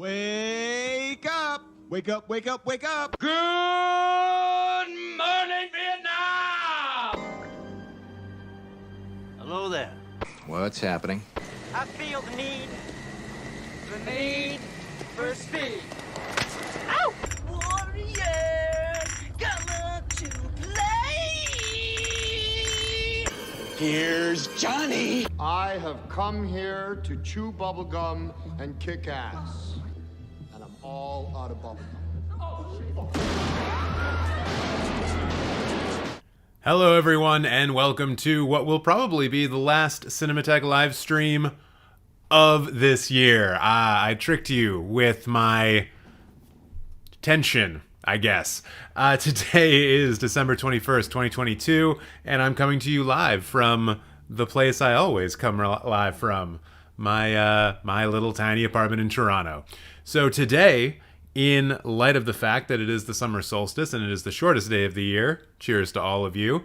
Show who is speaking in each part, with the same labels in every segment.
Speaker 1: Wake up! Wake up, wake up, wake up!
Speaker 2: Good morning, Vietnam!
Speaker 3: Hello there.
Speaker 4: What's happening?
Speaker 3: I feel the need for speed. Ow! Warrior, come to play.
Speaker 2: Here's Johnny!
Speaker 5: I have come here to chew bubblegum and kick ass. And I'm all out of bubblegum.
Speaker 6: Hello, everyone, and welcome to what will probably be the last Cinemateq live stream of this year. I tricked you with my tension, I guess. Today is December 21st, 2022, and I'm coming to you live from the place I always come live from, my little tiny apartment in Toronto. So today, in light of the fact that it is the summer solstice and it is the shortest day of the year, cheers to all of you,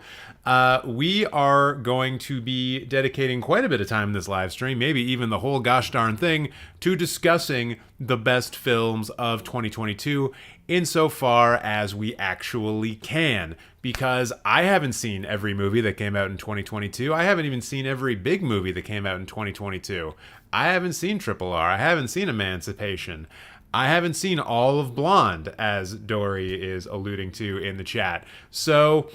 Speaker 6: we are going to be dedicating quite a bit of time in this live stream, maybe even the whole gosh darn thing, to discussing the best films of 2022 insofar as we actually can. Because I haven't seen every movie that came out in 2022. I haven't even seen every big movie that came out in 2022. I haven't seen Triple R. I haven't seen Emancipation. I haven't seen all of Blonde, as Dory is alluding to in the chat. So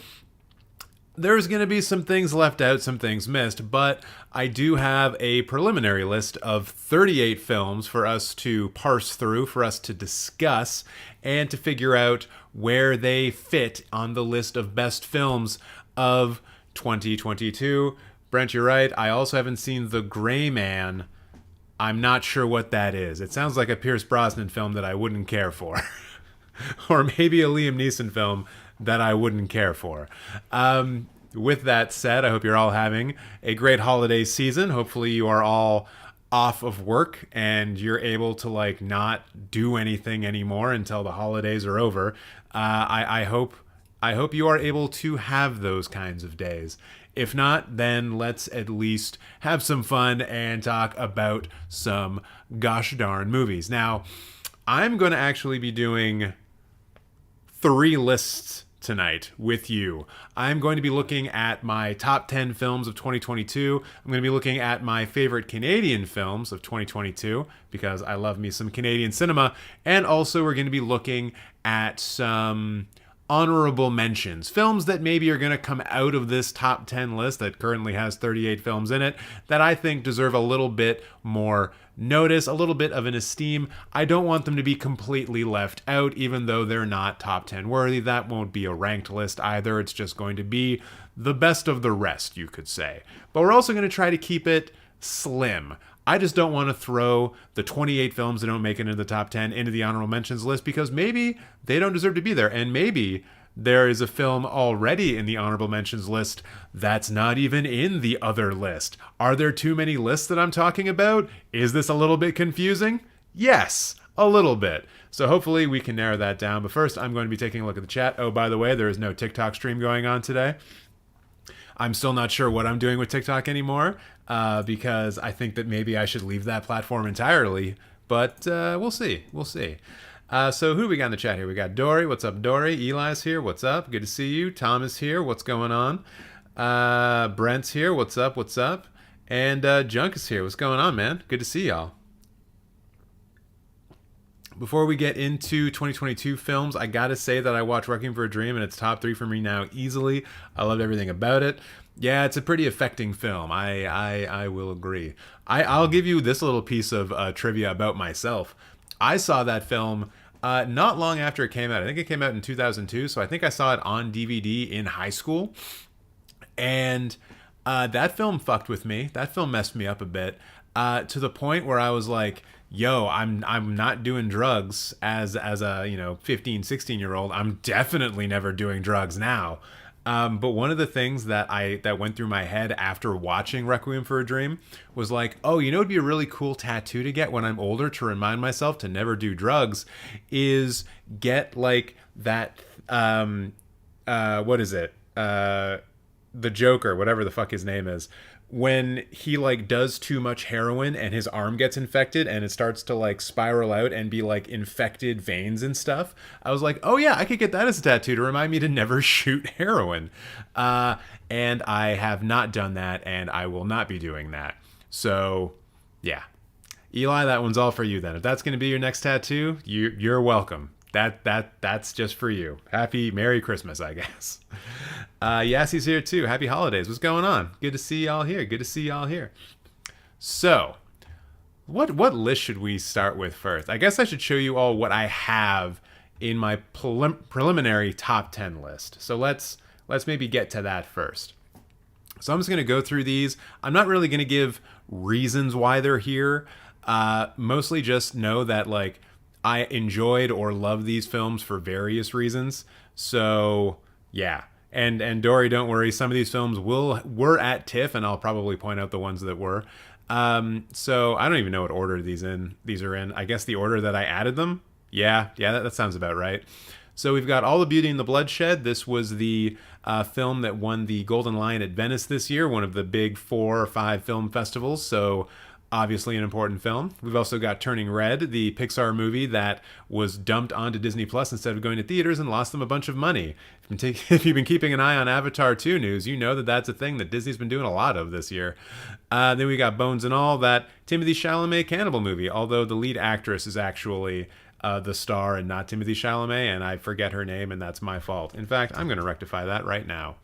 Speaker 6: there's going to be some things left out, some things missed, but I do have a preliminary list of 38 films for us to parse through, for us to discuss, and to figure out where they fit on the list of best films of 2022. Brent, you're right. I also haven't seen The Gray Man. I'm not sure what that is. It sounds like a Pierce Brosnan film that I wouldn't care for. Or maybe a Liam Neeson film that I wouldn't care for. With that said, I hope you're all having a great holiday season. Hopefully you are all off of work and you're able to not do anything anymore until the holidays are over. I hope you are able to have those kinds of days. If not, then let's at least have some fun and talk about some gosh darn movies. Now, I'm going to actually be doing 3 lists tonight with you. I'm going to be looking at my top 10 films of 2022. I'm going to be looking at my favorite Canadian films of 2022 because I love me some Canadian cinema. And also we're going to be looking at some honorable mentions, films that maybe are going to come out of this top 10 list that currently has 38 films in it that I think deserve a little bit more notice, a little bit of an esteem. I don't want them to be completely left out, even though they're not top 10 worthy. That won't be a ranked list either. It's just going to be the best of the rest, you could say. But we're also going to try to keep it slim. I just don't want to throw the 28 films that don't make it into the top 10 into the honorable mentions list because maybe they don't deserve to be there. And maybe there is a film already in the honorable mentions list that's not even in the other list. Are there too many lists that I'm talking about? Is this a little bit confusing? Yes, a little bit. So hopefully we can narrow that down. But first, I'm going to be taking a look at the chat. Oh, by the way, there is no TikTok stream going on today. I'm still not sure what I'm doing with TikTok anymore because I think that maybe I should leave that platform entirely. But we'll see. We'll see. So who do we got in the chat here? We got Dory. What's up, Dory? Eli's here. What's up? Good to see you. Tom is here. What's going on? Brent's here. What's up? What's up? And Junk is here. What's going on, man? Good to see y'all. Before we get into 2022 films, I gotta say that I watched Requiem for a Dream and it's top 3 for me now easily. I loved everything about it. Yeah, it's a pretty affecting film. I will agree. I'll give you this little piece of trivia about myself. I saw that film not long after it came out. I think it came out in 2002, so I think I saw it on DVD in high school. And that film fucked with me. That film messed me up a bit to the point where I was like, yo, I'm not doing drugs as a 15, 16-year-old. I'm definitely never doing drugs now. But one of the things that went through my head after watching Requiem for a Dream was like, oh, it'd be a really cool tattoo to get when I'm older to remind myself to never do drugs is get that, what is it? The Joker, whatever the fuck his name is, when he like does too much heroin and his arm gets infected and it starts to like spiral out and be like infected veins and stuff. I was like, oh yeah, I could get that as a tattoo to remind me to never shoot heroin. And I have not done that, and I will not be doing that. So yeah, Eli, that one's all for you then. If that's going to be your next tattoo, you're welcome. That's just for you. Merry Christmas, I guess. Yassie's here too. Happy holidays. What's going on? Good to see y'all here. So, what list should we start with first? I guess I should show you all what I have in my preliminary top 10 list. So let's maybe get to that first. So I'm just going to go through these. I'm not really going to give reasons why they're here. Mostly just know that like I enjoyed or love these films for various reasons. So yeah. And Dory, don't worry. Some of these films were at TIFF, and I'll probably point out the ones that were. So I don't even know what order these are in. I guess the order that I added them. Yeah, that sounds about right. So we've got All the Beauty and the Bloodshed. This was the film that won the Golden Lion at Venice this year, one of the big 4 or 5 film festivals. So obviously an important film. We've also got Turning Red, the Pixar movie that was dumped onto Disney Plus instead of going to theaters and lost them a bunch of money. If you've been keeping an eye on Avatar 2 news, you know that that's a thing that Disney's been doing a lot of this year. Then we got Bones and All, that Timothée Chalamet cannibal movie, although the lead actress is actually the star and not Timothée Chalamet, and I forget her name, and that's my fault. In fact, I'm going to rectify that right now.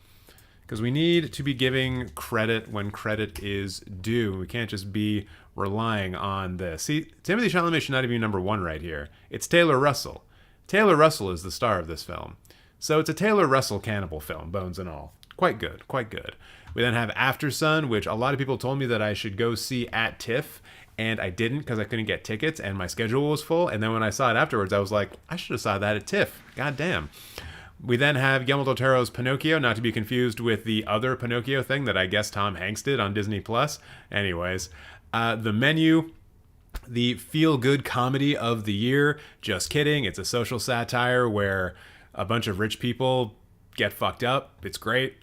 Speaker 6: Because we need to be giving credit when credit is due. We can't just be relying on this. See, Timothée Chalamet should not even be number 1 right here. It's Taylor Russell. Taylor Russell is the star of this film. So it's a Taylor Russell cannibal film, Bones and All. Quite good, quite good. We then have After Sun, which a lot of people told me that I should go see at TIFF, and I didn't because I couldn't get tickets and my schedule was full. And then when I saw it afterwards, I was like, I should have saw that at TIFF. God damn. We then have Guillermo del Toro's Pinocchio, not to be confused with the other Pinocchio thing that I guess Tom Hanks did on Disney+. Anyways, The Menu, the feel-good comedy of the year. Just kidding. It's a social satire where a bunch of rich people get fucked up. It's great.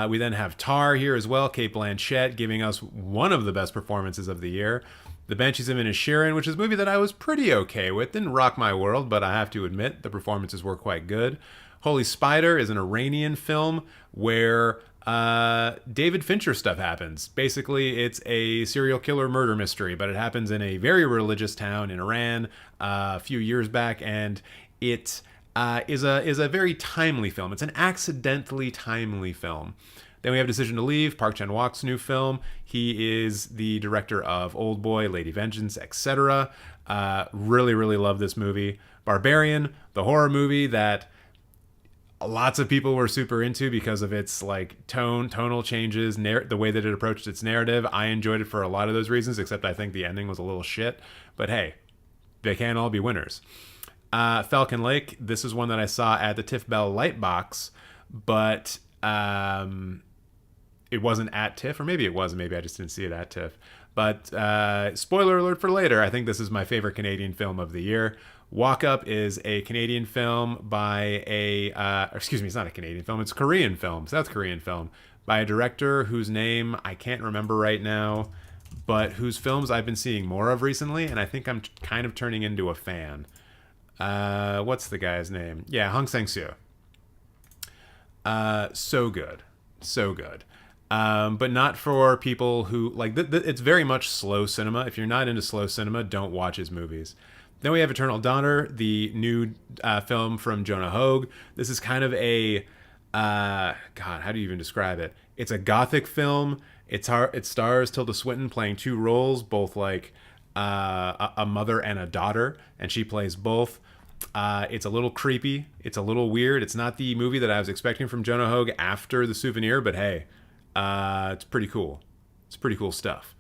Speaker 6: We then have Tar here as well. Cate Blanchett giving us one of the best performances of the year. The Banshees of Inisherin, which is a movie that I was pretty okay with. Didn't rock my world, but I have to admit the performances were quite good. Holy Spider is an Iranian film where David Fincher stuff happens. Basically, it's a serial killer murder mystery, but it happens in a very religious town in Iran a few years back, and it is a very timely film. It's an accidentally timely film. Then we have Decision to Leave, Park Chan-wook's new film. He is the director of Old Boy, Lady Vengeance, etc. Really, really love this movie. Barbarian, the horror movie that lots of people were super into because of its like tonal changes, the way that it approached its narrative. I enjoyed it for a lot of those reasons, except I think the ending was a little shit. But hey, they can't all be winners. Falcon Lake, this is one that I saw at the TIFF Bell Lightbox, but it wasn't at TIFF, or maybe it was, maybe I just didn't see it at TIFF. But spoiler alert for later, I think this is my favorite Canadian film of the year. Walk Up is a Canadian film by it's not a Canadian film, it's a Korean film, South Korean film, by a director whose name I can't remember right now, but whose films I've been seeing more of recently, and I think I'm kind of turning into a fan. What's the guy's name? Yeah, Hong Sang-soo. So good. But not for people who, like, it's very much slow cinema. If you're not into slow cinema, don't watch his movies. Then we have Eternal Daughter, the new film from Jonah Hogue. This is kind of a, God, how do you even describe it? It's a gothic film. It stars Tilda Swinton playing 2 roles, both like a mother and a daughter, and she plays both. It's a little creepy. It's a little weird. It's not the movie that I was expecting from Jonah Hogue after The Souvenir, but hey, it's pretty cool. It's pretty cool stuff.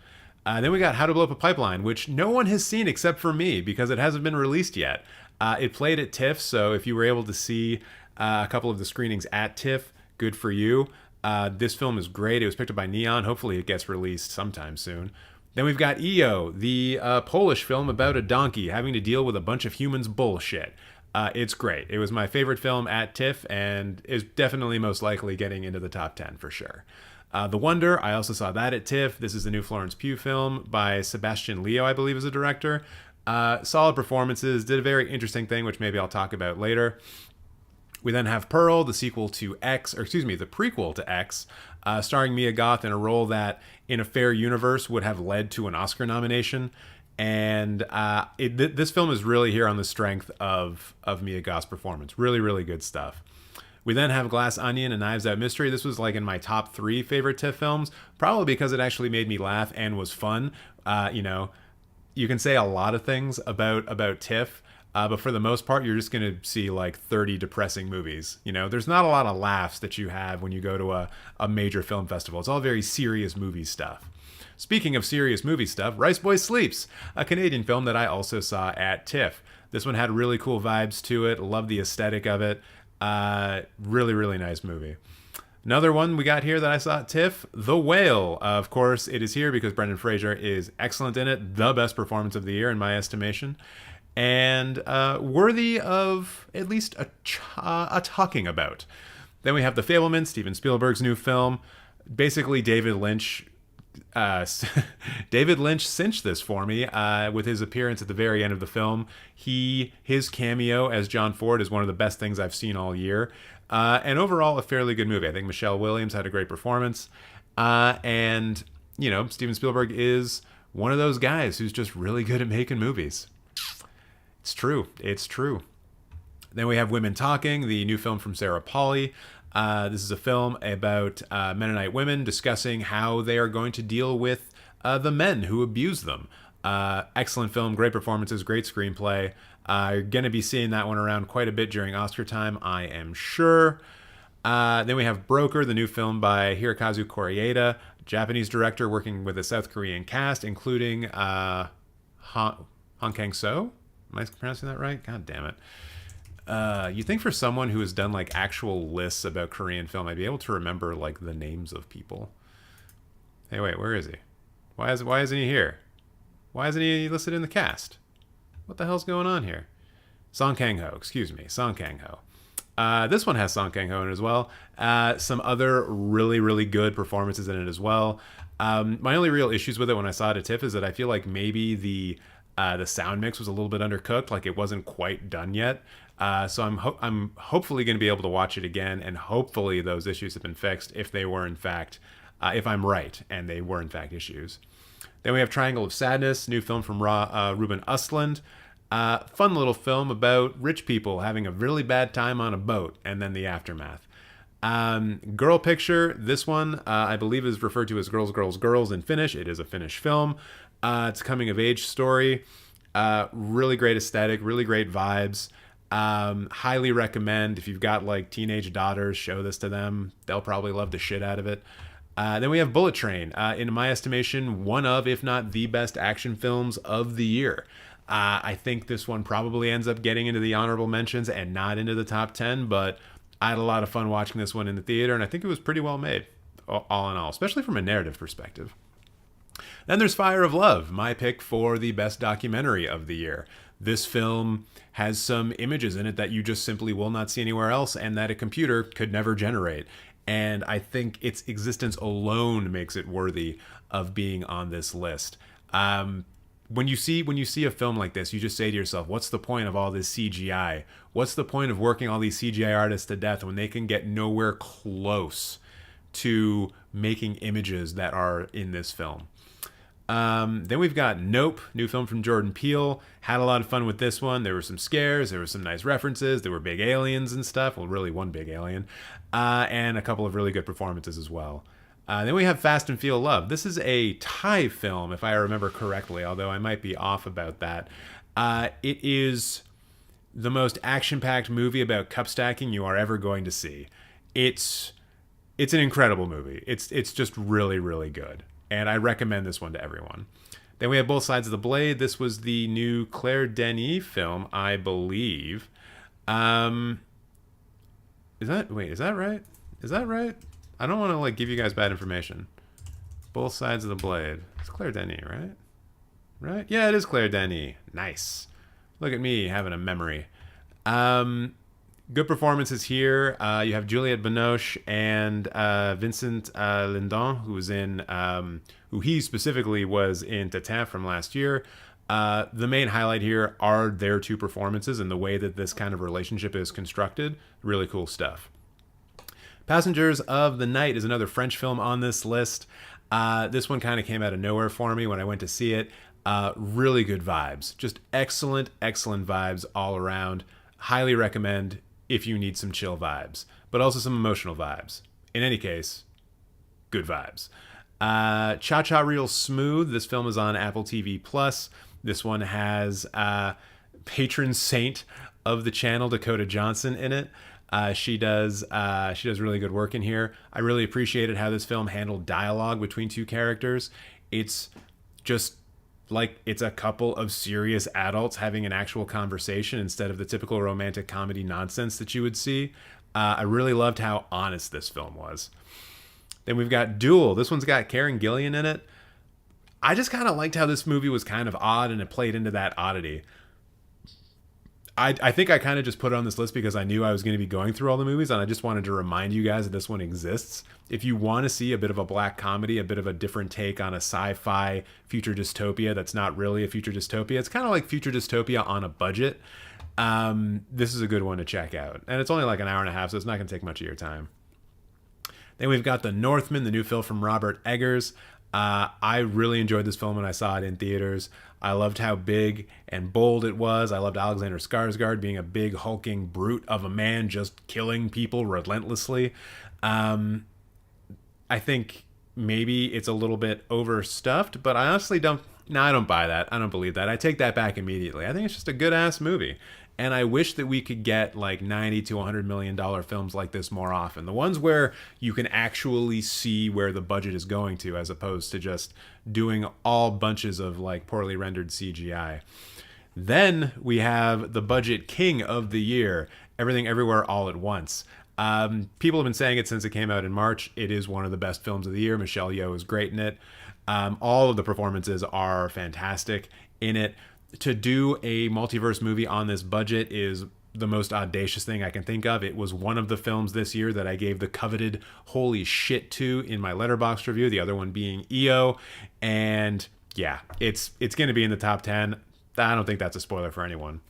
Speaker 6: Then we got How to Blow Up a Pipeline, which no one has seen except for me because it hasn't been released yet. It played at TIFF, so if you were able to see a couple of the screenings at TIFF, good for you. This film is great. It was picked up by Neon. Hopefully it gets released sometime soon. Then we've got EO, the Polish film about a donkey having to deal with a bunch of humans bullshit. It's great. It was my favorite film at TIFF and is definitely most likely getting into the top 10 for sure. The Wonder, I also saw that at TIFF. This is the new Florence Pugh film by Sebastian Leo, I believe is a director. Solid performances, did a very interesting thing, which maybe I'll talk about later. We then have Pearl, the sequel to X, or excuse me, the prequel to X, starring Mia Goth in a role that, in a fair universe, would have led to an Oscar nomination. And this film is really here on the strength of Mia Goth's performance. Really, really good stuff. We then have Glass Onion and Knives Out Mystery. This was like in my top 3 favorite TIFF films, probably because it actually made me laugh and was fun. You can say a lot of things about TIFF, but for the most part, you're just going to see like 30 depressing movies. There's not a lot of laughs that you have when you go to a major film festival. It's all very serious movie stuff. Speaking of serious movie stuff, Rice Boy Sleeps, a Canadian film that I also saw at TIFF. This one had really cool vibes to it. Love the aesthetic of it. Really, really nice movie. Another one we got here that I saw at TIFF, The Whale. Of course, it is here because Brendan Fraser is excellent in it. The best performance of the year, in my estimation. And worthy of at least a talking about. Then we have The Fabelmans, Steven Spielberg's new film. Basically, David Lynch cinched this for me with his appearance at the very end of the film. His cameo as John Ford is one of the best things I've seen all year. And overall, a fairly good movie. I think Michelle Williams had a great performance. And, Steven Spielberg is one of those guys who's just really good at making movies. It's true. It's true. Then we have Women Talking, the new film from Sarah Polley. This is a film about Mennonite women discussing how they are going to deal with the men who abuse them. Excellent film, great performances, great screenplay. You're going to be seeing that one around quite a bit during Oscar time, I am sure. Then we have Broker, the new film by Hirokazu Koreeda, Japanese director working with a South Korean cast, including Hong Kang-soo. Am I pronouncing that right? God damn it. You think for someone who has done like actual lists about Korean film, I'd be able to remember like the names of people. Hey, wait, where is he? Why isn't he here? Why isn't he listed in the cast? What the hell's going on here? Song Kang-ho, excuse me, Song Kang-ho. This one has Song Kang-ho in it as well. Some other really, really good performances in it as well. My only real issues with it when I saw it at TIFF is that I feel like maybe the sound mix was a little bit undercooked, like it wasn't quite done yet. So I'm hopefully going to be able to watch it again, and hopefully those issues have been fixed if they were in fact, if I'm right, and they were in fact issues. Then we have Triangle of Sadness, new film from Ruben Östlund. Fun little film about rich people having a really bad time on a boat, and then the aftermath. Girl Picture, this one I believe is referred to as Girls, Girls, Girls in Finnish. It is a Finnish film. It's a coming of age story. Really great aesthetic, really great vibes. Highly recommend if you've got like teenage daughters, show this to them. They'll probably love the shit out of it. Then we have Bullet Train. In my estimation, one of, if not the best action films of the year. I think this one probably ends up getting into the honorable mentions and not into the top 10, but I had a lot of fun watching this one in the theater, and I think it was pretty well made, all in all, especially from a narrative perspective. Then there's Fire of Love, my pick for the best documentary of the year. This film has some images in it that you just simply will not see anywhere else and that a computer could never generate. And I think its existence alone makes it worthy of being on this list. When you see a film like this, you just say to yourself, what's the point of all this CGI? What's the point of working all these CGI artists to death when they can get nowhere close to making images that are in this film? Then we've got Nope, new film from Jordan Peele. Had a lot of fun with this one. There were some scares, there were some nice references, there were big aliens and stuff. Well, really one big alien. And a couple of really good performances as well. Then we have Fast and Feel Love. This is a Thai film, if I remember correctly, although I might be off about that. It is the most action-packed movie about cup stacking you are ever going to see. It's an incredible movie. It's just really, really good. And I recommend this one to everyone. Then we have Both Sides of the Blade. This was the new Claire Denis film, I believe. Is that right? Is that right? I don't want to like give you guys bad information. Both Sides of the Blade. It's Claire Denis, right? Right? Yeah, it is Claire Denis. Nice. Look at me having a memory. Good performances here. You have Juliette Binoche and Vincent Lindon, who he specifically was in Tatin from last year. The main highlight here are their two performances and the way that this kind of relationship is constructed. Really cool stuff. Passengers of the Night is another French film on this list. This one kind of came out of nowhere for me when I went to see it. Really good vibes. Just excellent, excellent vibes all around. Highly recommend if you need some chill vibes, but also some emotional vibes. In any case, good vibes. Cha Cha Real Smooth. This film is on Apple TV Plus. This one has patron saint of the channel, Dakota Johnson, in it. She does really good work in here. I really appreciated how this film handled dialogue between two characters. It's just like it's a couple of serious adults having an actual conversation instead of the typical romantic comedy nonsense that you would see. I really loved how honest this film was. Then we've got Duel. This one's got Karen Gillan in it. I just kind of liked how this movie was kind of odd and it played into that oddity. I think I kind of just put it on this list because I knew I was going to be going through all the movies, and I just wanted to remind you guys that this one exists. If you want to see a bit of a black comedy, a bit of a different take on a sci-fi future dystopia that's not really a future dystopia, it's kind of like future dystopia on a budget. This is a good one to check out. And it's only like an hour and a half, so it's not going to take much of your time. Then we've got The Northman, the new film from Robert Eggers. I really enjoyed this film when I saw it in theaters. I loved how big and bold it was. I loved Alexander Skarsgård being a big hulking brute of a man just killing people relentlessly. I think maybe it's a little bit overstuffed, but I honestly don't buy that. I don't believe that. I take that back immediately. I think it's just a good ass movie. And I wish that we could get like $90 to $100 million films like this more often. The ones where you can actually see where the budget is going to, as opposed to just doing all bunches of like poorly rendered CGI. Then we have the budget king of the year, Everything Everywhere All at Once. People have been saying it since it came out in March. It is one of the best films of the year. Michelle Yeoh is great in it. All of the performances are fantastic in it. To do a multiverse movie on this budget is the most audacious thing I can think of. It was one of the films this year that I gave the coveted holy shit to in my Letterboxd review, the other one being EO. And yeah, it's going to be in the top 10. I don't think that's a spoiler for anyone.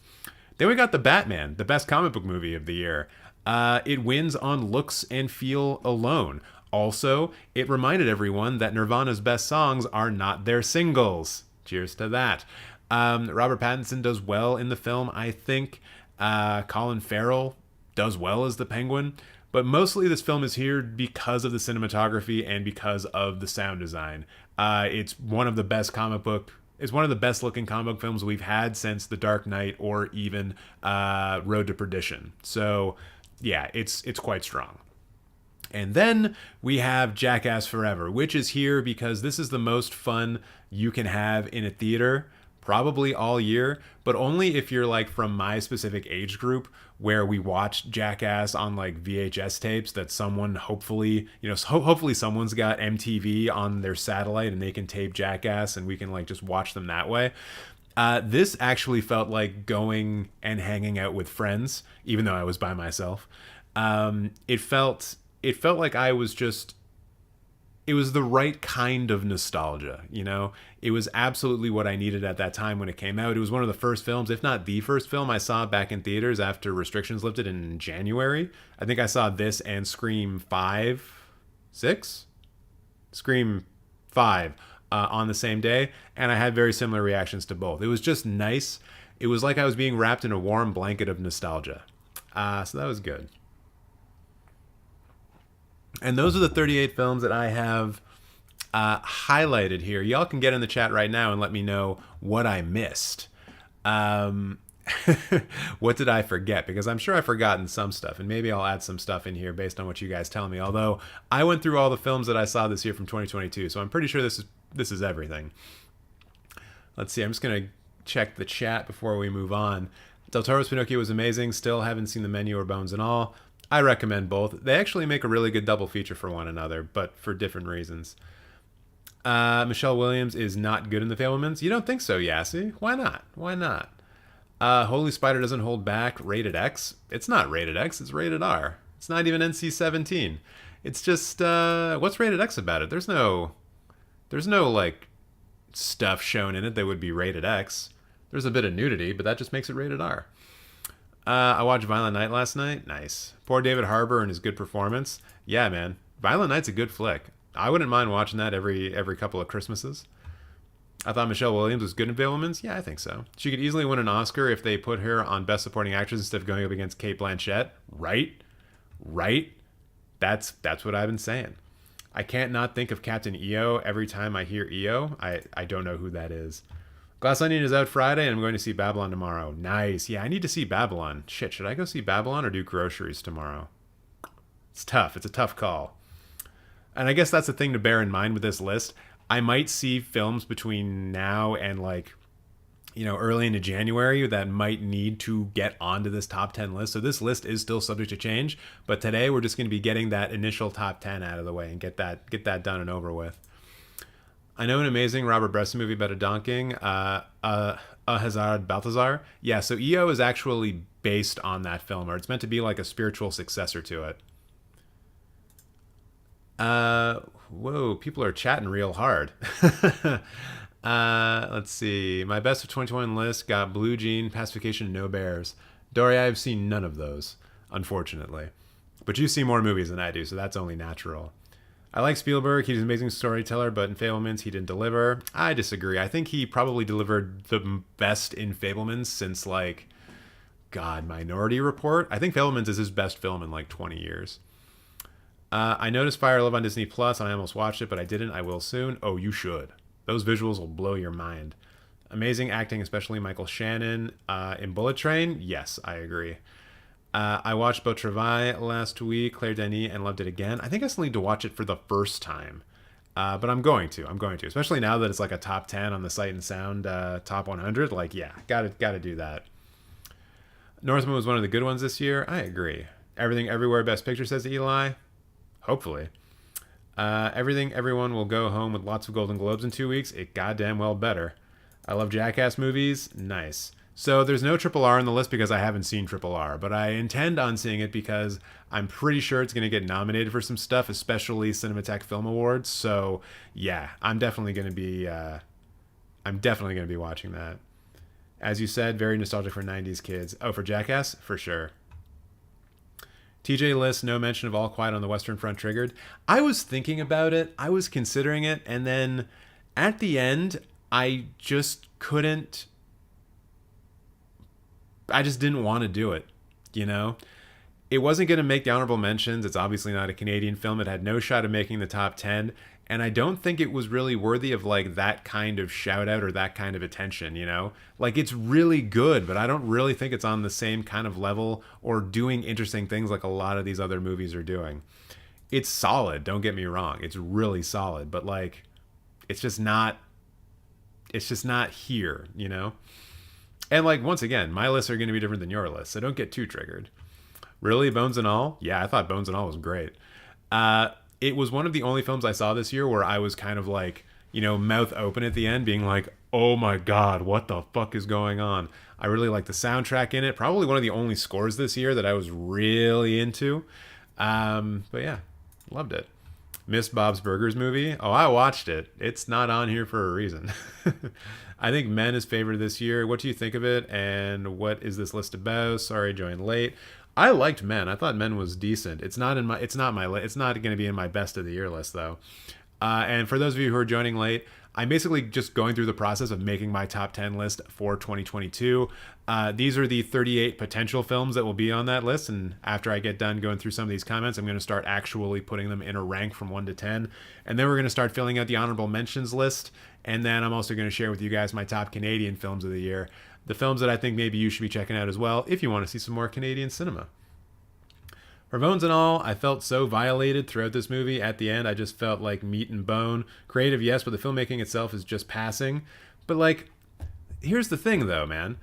Speaker 6: Then we got The Batman, the best comic book movie of the year. It wins on looks and feel alone. Also, it reminded everyone that Nirvana's best songs are not their singles. Cheers to that. Robert Pattinson does well in the film, I think. Colin Farrell does well as the Penguin. But mostly this film is here because of the cinematography and because of the sound design. It's one of the best looking comic book films we've had since The Dark Knight or even Road to Perdition. So yeah, it's quite strong. And then we have Jackass Forever, which is here because this is the most fun you can have in a theater probably all year, but only if you're like from my specific age group where we watched Jackass on like VHS tapes that someone hopefully someone's got MTV on their satellite and they can tape Jackass and we can like just watch them that way. This actually felt like going and hanging out with friends, even though I was by myself. It felt like it was the right kind of nostalgia, you know? It was absolutely what I needed at that time when it came out. It was one of the first films, if not the first film, I saw back in theaters after restrictions lifted in January. I think I saw this and Scream 5 on the same day, and I had very similar reactions to both. It was just nice. It was like I was being wrapped in a warm blanket of nostalgia. So that was good. And those are the 38 films that I have highlighted here. Y'all can get in the chat right now and let me know what I missed. What did I forget? Because I'm sure I've forgotten some stuff, and maybe I'll add some stuff in here based on what you guys tell me. Although I went through all the films that I saw this year from 2022, so I'm pretty sure this is everything. Let's see. I'm just gonna check the chat before we move on. Del Toro's Pinocchio was amazing. Still haven't seen The Menu or Bones and All. I recommend both. They actually make a really good double feature for one another, but for different reasons. Michelle Williams is not good in The Fabelmans. You don't think so, Yassi? Why not? Why not? Holy Spider doesn't hold back. Rated X. It's not rated X. It's rated R. It's not even NC-17. It's just what's rated X about it? There's no like stuff shown in it that would be rated X. There's a bit of nudity, but that just makes it rated R. I watched Violent Night last night. Nice. Poor David Harbour and his good performance. Yeah, man. Violent Night's a good flick. I wouldn't mind watching that every couple of Christmases. I thought Michelle Williams was good in Fabelmans. Yeah, I think so. She could easily win an Oscar if they put her on Best Supporting Actress instead of going up against Cate Blanchett. Right? That's what I've been saying. I can't not think of Captain EO every time I hear EO. I don't know who that is. Glass Onion is out Friday, and I'm going to see Babylon tomorrow. Nice. Yeah, I need to see Babylon. Shit, should I go see Babylon or do groceries tomorrow? It's tough. It's a tough call. And I guess that's the thing to bear in mind with this list. I might see films between now and early into January that might need to get onto this top 10 list. So this list is still subject to change, but today we're just going to be getting that initial top 10 out of the way and get that done and over with. I know an amazing Robert Bresson movie about a donking, Hazard Balthazar. Yeah, so EO is actually based on that film, or it's meant to be like a spiritual successor to it. Whoa, people are chatting real hard. Let's see. My best of 2021 list got Blue Jean, Pacification, No Bears. Dory, I've seen none of those, unfortunately. But you see more movies than I do, so that's only natural. I like Spielberg. He's an amazing storyteller, but in Fabelmans, he didn't deliver. I disagree. I think he probably delivered the best in Fabelmans since, Minority Report. I think Fabelmans is his best film in 20 years. I noticed Fire Love on Disney Plus, and I almost watched it, but I didn't. I will soon. Oh, you should. Those visuals will blow your mind. Amazing acting, especially Michael Shannon in Bullet Train. Yes, I agree. I watched Beau Travail last week, Claire Denis, and loved it again. I think I still need to watch it for the first time. But I'm going to, especially now that it's like a top 10 on the Sight and Sound top 100. Gotta do that. Northman was one of the good ones this year. I agree. Everything Everywhere Best Picture, says Eli. Hopefully. Everything Everyone will go home with lots of Golden Globes in 2 weeks. It goddamn well better. I love Jackass movies. Nice. So there's no Triple R on the list because I haven't seen Triple R, but I intend on seeing it because I'm pretty sure it's going to get nominated for some stuff, especially Cinemateq Film Awards. So yeah, I'm definitely going to be watching that. As you said, very nostalgic for 90s kids. Oh, for Jackass? For sure. TJ lists no mention of All Quiet on the Western Front triggered. I was thinking about it. I was considering it. And then at the end, I just didn't want to do it, It wasn't going to make the honorable mentions. It's obviously not a Canadian film. It had no shot of making the top 10. And I don't think it was really worthy of that kind of shout out or that kind of attention, It's really good, but I don't really think it's on the same kind of level or doing interesting things like a lot of these other movies are doing. It's solid, don't get me wrong. It's really solid, but it's just not here, And once again, my lists are going to be different than your list, so don't get too triggered. Really, Bones and All? Yeah, I thought Bones and All was great. It was one of the only films I saw this year where I was kind of mouth open at the end, being like, oh my God, what the fuck is going on? I really like the soundtrack in it. Probably one of the only scores this year that I was really into. But yeah, loved it. Miss Bob's Burgers movie. Oh, I watched it. It's not on here for a reason. I think Men is favored this year. What do you think of it? And what is this list about? Sorry, I joined late. I liked Men. I thought Men was decent. It's not going to be in my best of the year list though. And for those of you who are joining late, I'm basically just going through the process of making my top 10 list for 2022. These are the 38 potential films that will be on that list. And after I get done going through some of these comments, I'm going to start actually putting them in a rank from 1 to 10. And then we're going to start filling out the honorable mentions list. And then I'm also going to share with you guys my top Canadian films of the year. The films that I think maybe you should be checking out as well if you want to see some more Canadian cinema. For Bones and All, I felt so violated throughout this movie. At the end, I just felt like meat and bone. Creative, yes, but the filmmaking itself is just passing. But here's the thing though, man.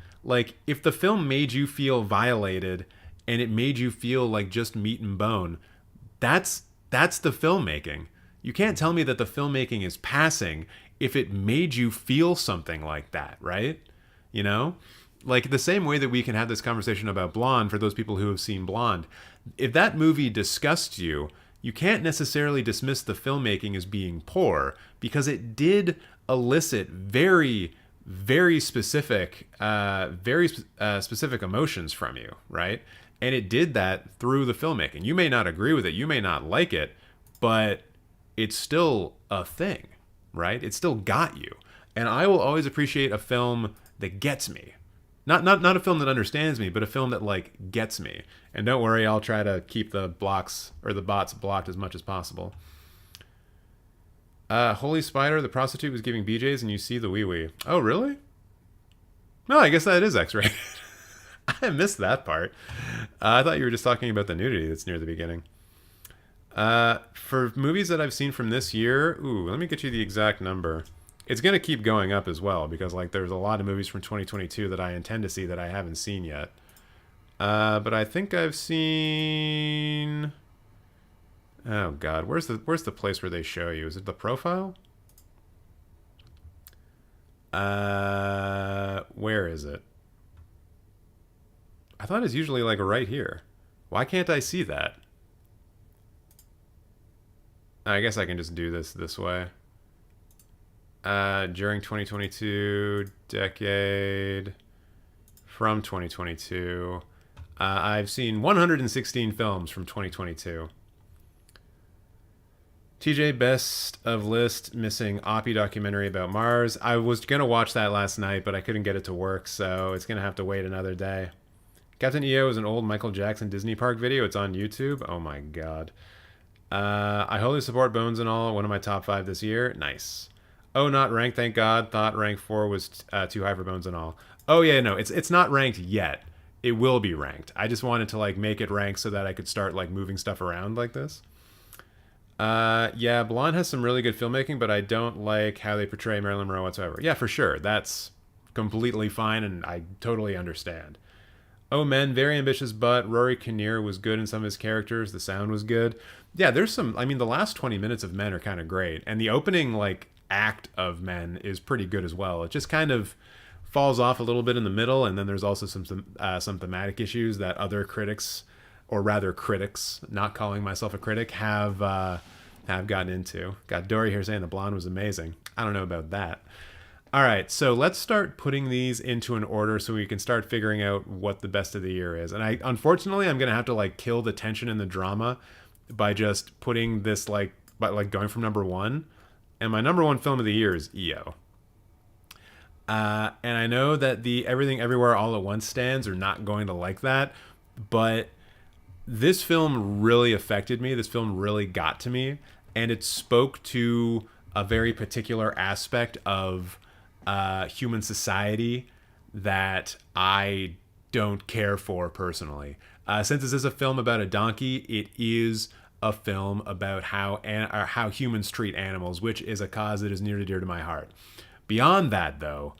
Speaker 6: If the film made you feel violated and it made you feel like just meat and bone, that's the filmmaking. You can't tell me that the filmmaking is passing if it made you feel something like that, right? like the same way that we can have this conversation about Blonde for those people who have seen Blonde. If that movie disgusts you, you can't necessarily dismiss the filmmaking as being poor, because it did elicit very, very specific, specific emotions from you, right? And it did that through the filmmaking. You may not agree with it, you may not like it, but it's still a thing, right? It still got you. And I will always appreciate a film that gets me. Not a film that understands me, but a film that like gets me. And don't worry, I'll try to keep the blocks or the bots blocked as much as possible. Holy Spider, the prostitute was giving BJs and you see the wee-wee. Oh, really? No, I guess that is X-rated. I missed that part. I thought you were just talking about the nudity that's near the beginning. For movies that I've seen from this year, let me get you the exact number. It's going to keep going up as well, because like there's a lot of movies from 2022 that I intend to see that I haven't seen yet. But I think I've seen... Oh God, where's the place where they show you? Is it the profile? Where is it? I thought it's usually like right here. Why can't I see that? I guess I can just do this way. During 2022, decade from 2022. I've seen 116 films from 2022. TJ, best of list, missing Oppie documentary about Mars. I was going to watch that last night, but I couldn't get it to work, so it's going to have to wait another day. Captain EO is an old Michael Jackson Disney Park video. It's on YouTube. Oh my God. I wholly support Bones and All, one of my top 5 this year. Nice. Oh, not ranked, thank God. Thought rank 4 was too high for Bones and All. Oh yeah, no, it's not ranked yet. It will be ranked. I just wanted to like make it ranked so that I could start like moving stuff around like this. Yeah, Blonde has some really good filmmaking, but I don't like how they portray Marilyn Monroe whatsoever. Yeah, for sure. That's completely fine, and I totally understand. Oh, Men, very ambitious, but Rory Kinnear was good in some of his characters. The sound was good. Yeah, there's some... I mean, the last 20 minutes of Men are kind of great, and the opening, like, act of Men is pretty good as well. It just kind of falls off a little bit in the middle, and then there's also some thematic issues that other critics... or rather critics, not calling myself a critic, have gotten into. Got Dory here saying the Blonde was amazing. I don't know about that. All right, so let's start putting these into an order so we can start figuring out what the best of the year is. And unfortunately, I'm going to have to like kill the tension and the drama by just putting this by going from number 1. And my number 1 film of the year is EO. And I know that the Everything Everywhere All at Once stands are not going to like that, but this film really affected me. This film really got to me, and it spoke to a very particular aspect of human society that I don't care for personally. Since this is a film about a donkey, it is a film about how humans treat animals, which is a cause that is near and dear to my heart. Beyond that, though,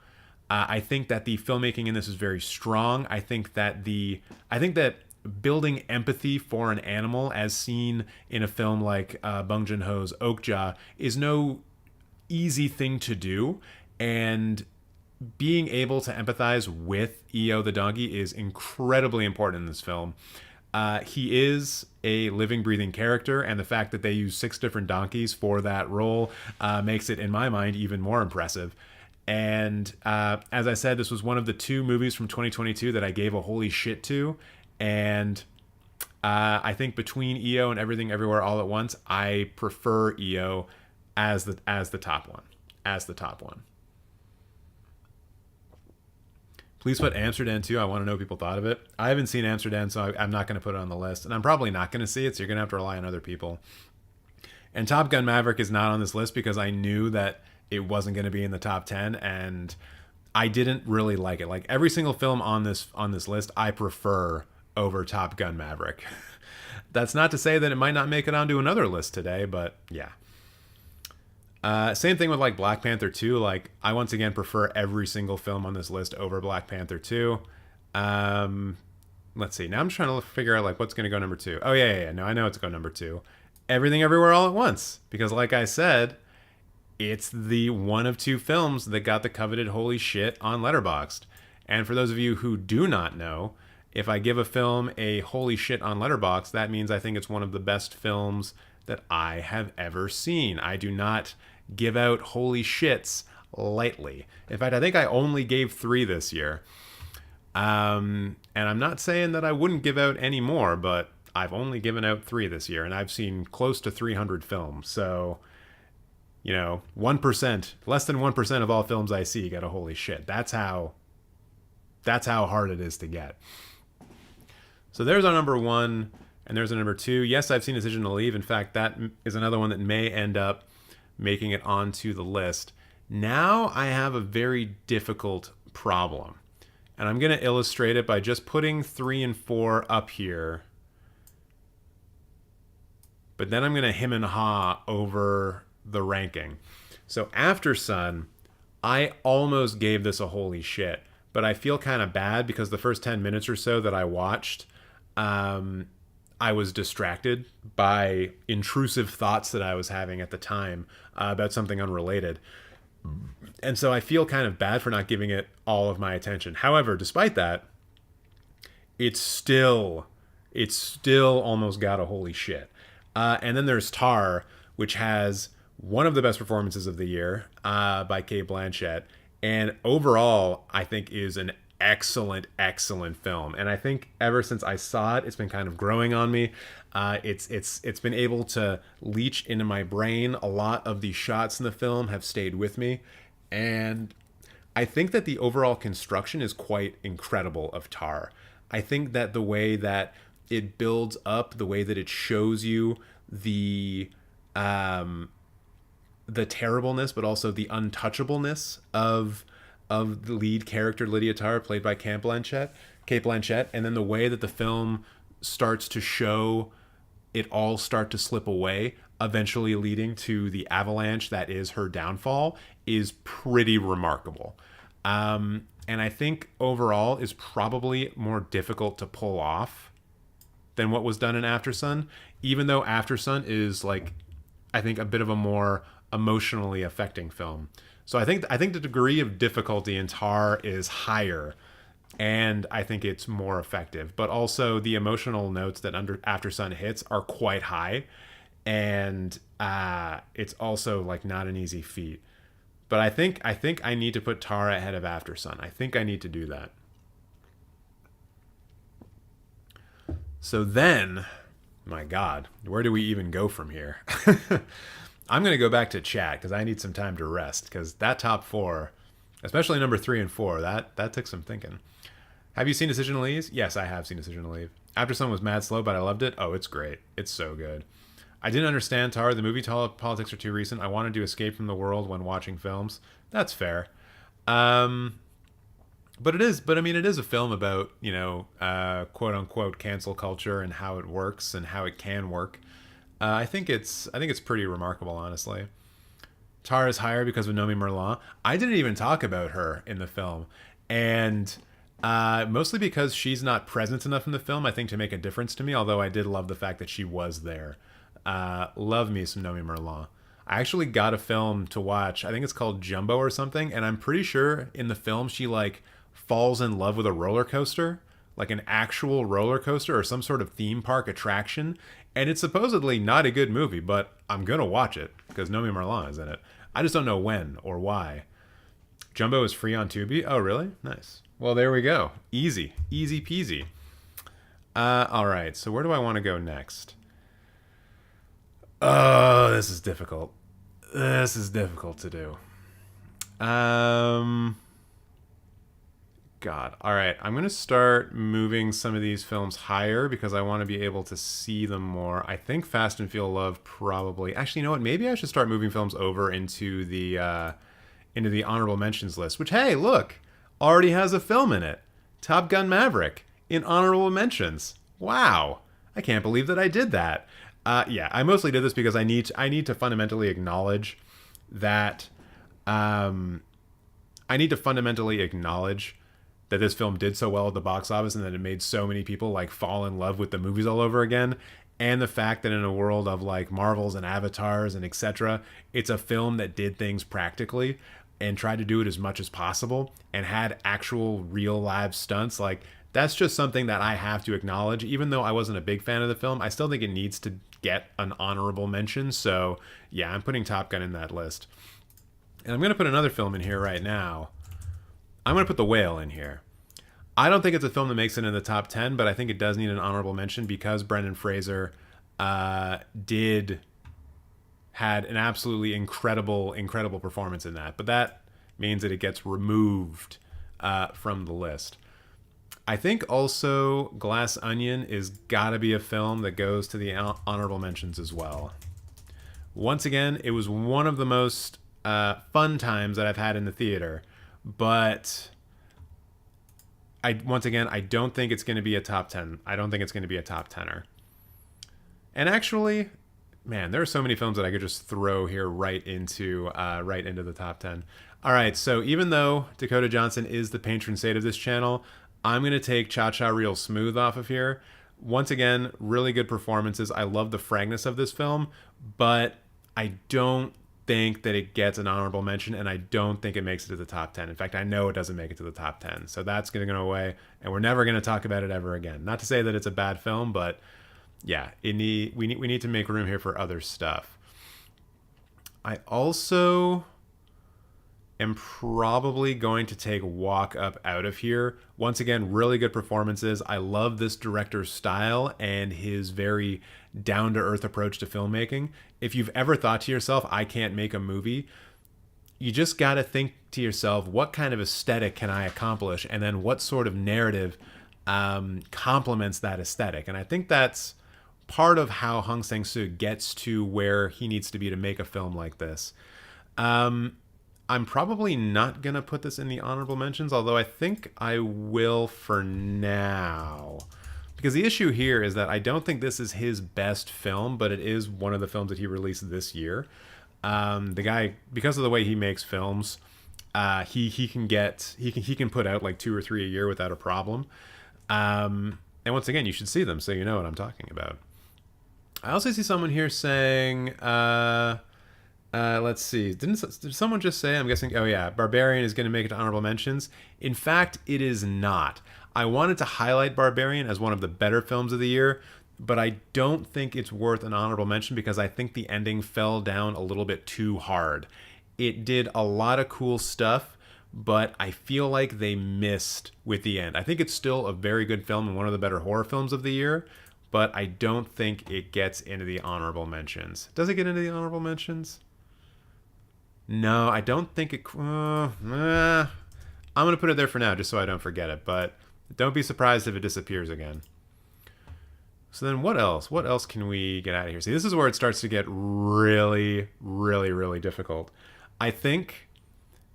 Speaker 6: I think that the filmmaking in this is very strong. I think that building empathy for an animal, as seen in a film like Bong Joon-ho's Okja, is no easy thing to do, and being able to empathize with EO the donkey is incredibly important in this film. He is a living, breathing character, and the fact that they use 6 different donkeys for that role makes it, in my mind, even more impressive. And as I said, this was one of the 2 movies from 2022 that I gave a holy shit to. And I think between EO and Everything Everywhere All at Once, I prefer EO as the top one. As the top one. Please put Amsterdam too. I want to know what people thought of it. I haven't seen Amsterdam, so I'm not going to put it on the list. And I'm probably not going to see it, so you're going to have to rely on other people. And Top Gun Maverick is not on this list because I knew that it wasn't going to be in the top 10, and I didn't really like it. Like every single film on this list, I prefer over Top Gun Maverick. That's not to say that it might not make it onto another list today, but yeah. Same thing with like Black Panther 2. Like I once again prefer every single film on this list over Black Panther 2. Let's see. Now I'm just trying to figure out like what's going to go number 2. Oh yeah. No, I know it's going number 2. Everything Everywhere All at Once, because like I said, it's the one of 2 films that got the coveted holy shit on Letterboxd. And for those of you who do not know, if I give a film a holy shit on Letterboxd, that means I think it's one of the best films that I have ever seen. I do not give out holy shits lightly. In fact, I think I only gave 3 this year. And I'm not saying that I wouldn't give out any more, but I've only given out 3 this year, and I've seen close to 300 films. So, 1%, less than 1% of all films I see get a holy shit. That's how hard it is to get. So there's our number 1, and there's a number 2. Yes, I've seen Decision to Leave. In fact, that is another one that may end up making it onto the list. Now I have a very difficult problem. And I'm going to illustrate it by just putting 3 and 4 up here. But then I'm going to hem and haw over the ranking. So After Sun, I almost gave this a holy shit. But I feel kind of bad because the first 10 minutes or so that I watched, I was distracted by intrusive thoughts that I was having at the time about something unrelated. And so I feel kind of bad for not giving it all of my attention. However, despite that, it's still almost got a holy shit. And then there's Tar, which has one of the best performances of the year by Cate Blanchett. And overall, I think is an excellent, excellent film. And I think ever since I saw it, it's been kind of growing on me. It's been able to leach into my brain. A lot of the shots in the film have stayed with me. And I think that the overall construction is quite incredible of Tar. I think that the way that it builds up, the way that it shows you the terribleness, but also the untouchableness of the lead character, Lydia Tarr, played by Cate Blanchett, and then the way that the film starts to show it all start to slip away, eventually leading to the avalanche that is her downfall, is pretty remarkable. And I think overall is probably more difficult to pull off than what was done in After Sun, even though After Sun is, like, I think a bit of a more emotionally affecting film. So I think the degree of difficulty in Tar is higher, and I think it's more effective. But also the emotional notes that After Sun hits are quite high, and it's also, like, not an easy feat. But I think I need to put Tar ahead of After Sun. I think I need to do that. So then, my God, where do we even go from here? I'm going to go back to chat because I need some time to rest, because that top 4, especially number 3 and 4, that took some thinking. Have you seen Decision to Leave? Yes, I have seen Decision to Leave. After Sun was mad slow, but I loved it. Oh, it's great. It's so good. I didn't understand Tar. The movie politics are too recent. I wanted to escape from the world when watching films. That's fair. But it is a film about, quote unquote cancel culture and how it works and how it can work. I think it's pretty remarkable, honestly. Tar is higher because of Nomi Merlan. I didn't even talk about her in the film, and mostly because she's not present enough in the film, I think, to make a difference to me. Although I did love the fact that she was there. Love me some Nomi Merlan. I actually got a film to watch. I think it's called Jumbo or something, and I'm pretty sure in the film she, like, falls in love with a roller coaster, like an actual roller coaster or some sort of theme park attraction. And it's supposedly not a good movie, but I'm going to watch it because Nomi Merlan is in it. I just don't know when or why. Jumbo is free on Tubi. Oh, really? Nice. Well, there we go. Easy peasy. All right. So where do I want to go next? Oh, this is difficult. This is difficult to do. God. All right. I'm going to start moving some of these films higher because I want to be able to see them more. I think Fast and Feel Love probably. Actually, you know what? Maybe I should start moving films over into the honorable mentions list, which, hey, look, already has a film in it. Top Gun Maverick in honorable mentions. Wow. I can't believe that I did that. Yeah, I mostly did this because I need to fundamentally acknowledge that that this film did so well at the box office and that it made so many people, like, fall in love with the movies all over again. And the fact that in a world of, like, Marvels and Avatars and etc., it's a film that did things practically. and tried to do it as much as possible and had actual real live stunts, like that's just something that I have to acknowledge. Even though I wasn't a big fan of the film, I still think it needs to get an honorable mention. So yeah, I'm putting Top Gun in that list. And I'm going to put another film in here right now. I'm going to put The Whale in here. I don't think it's a film that makes it in the top 10, but I think it does need an honorable mention because Brendan Fraser had an absolutely incredible performance in that. But that means that it gets removed from the list. I think also Glass Onion is gotta be a film that goes to the honorable mentions as well. Once again, it was one of the most fun times that I've had in the theater, but I don't think it's going to be a top 10. I don't think it's going to be a top 10er. And actually, man, there are so many films that I could just throw here right into the top 10. All right, so even though Dakota Johnson is the patron saint of this channel, I'm going to take Cha Cha Real Smooth off of here. Once again, really good performances. I love the frankness of this film, but I don't think that it gets an honorable mention, and I don't think it makes it to the top 10. In fact, I know it doesn't make it to the top 10. So that's going to go away, and we're never going to talk about it ever again. Not to say that it's a bad film, but yeah, we need to make room here for other stuff. I also am probably going to take Walk Up out of here. Once again, really good performances. I love this director's style and his very down-to-earth approach to filmmaking. If you've ever thought to yourself, I can't make a movie, you just got to think to yourself, what kind of aesthetic can I accomplish? And then what sort of narrative complements that aesthetic? And I think that's part of how Hong Sang-soo gets to where he needs to be to make a film like this. I'm probably not going to put this in the honorable mentions, although I think I will for now. Because the issue here is that I don't think this is his best film, but it is one of the films that he released this year. The guy, because of the way he makes films, he can put out like 2 or 3 a year without a problem. And once again, you should see them so you know what I'm talking about. I also see someone here saying, let's see, did someone just say, I'm guessing, oh yeah, Barbarian is going to make it to honorable mentions. In fact, it is not. I wanted to highlight Barbarian as one of the better films of the year, but I don't think it's worth an honorable mention because I think the ending fell down a little bit too hard. It did a lot of cool stuff, but I feel like they missed with the end. I think it's still a very good film and one of the better horror films of the year, but I don't think it gets into the honorable mentions. Does it get into the honorable mentions? No, I don't think it... I'm going to put it there for now just so I don't forget it, but don't be surprised if it disappears again. So then what else? What else can we get out of here? See, this is where it starts to get really, really, really difficult. I think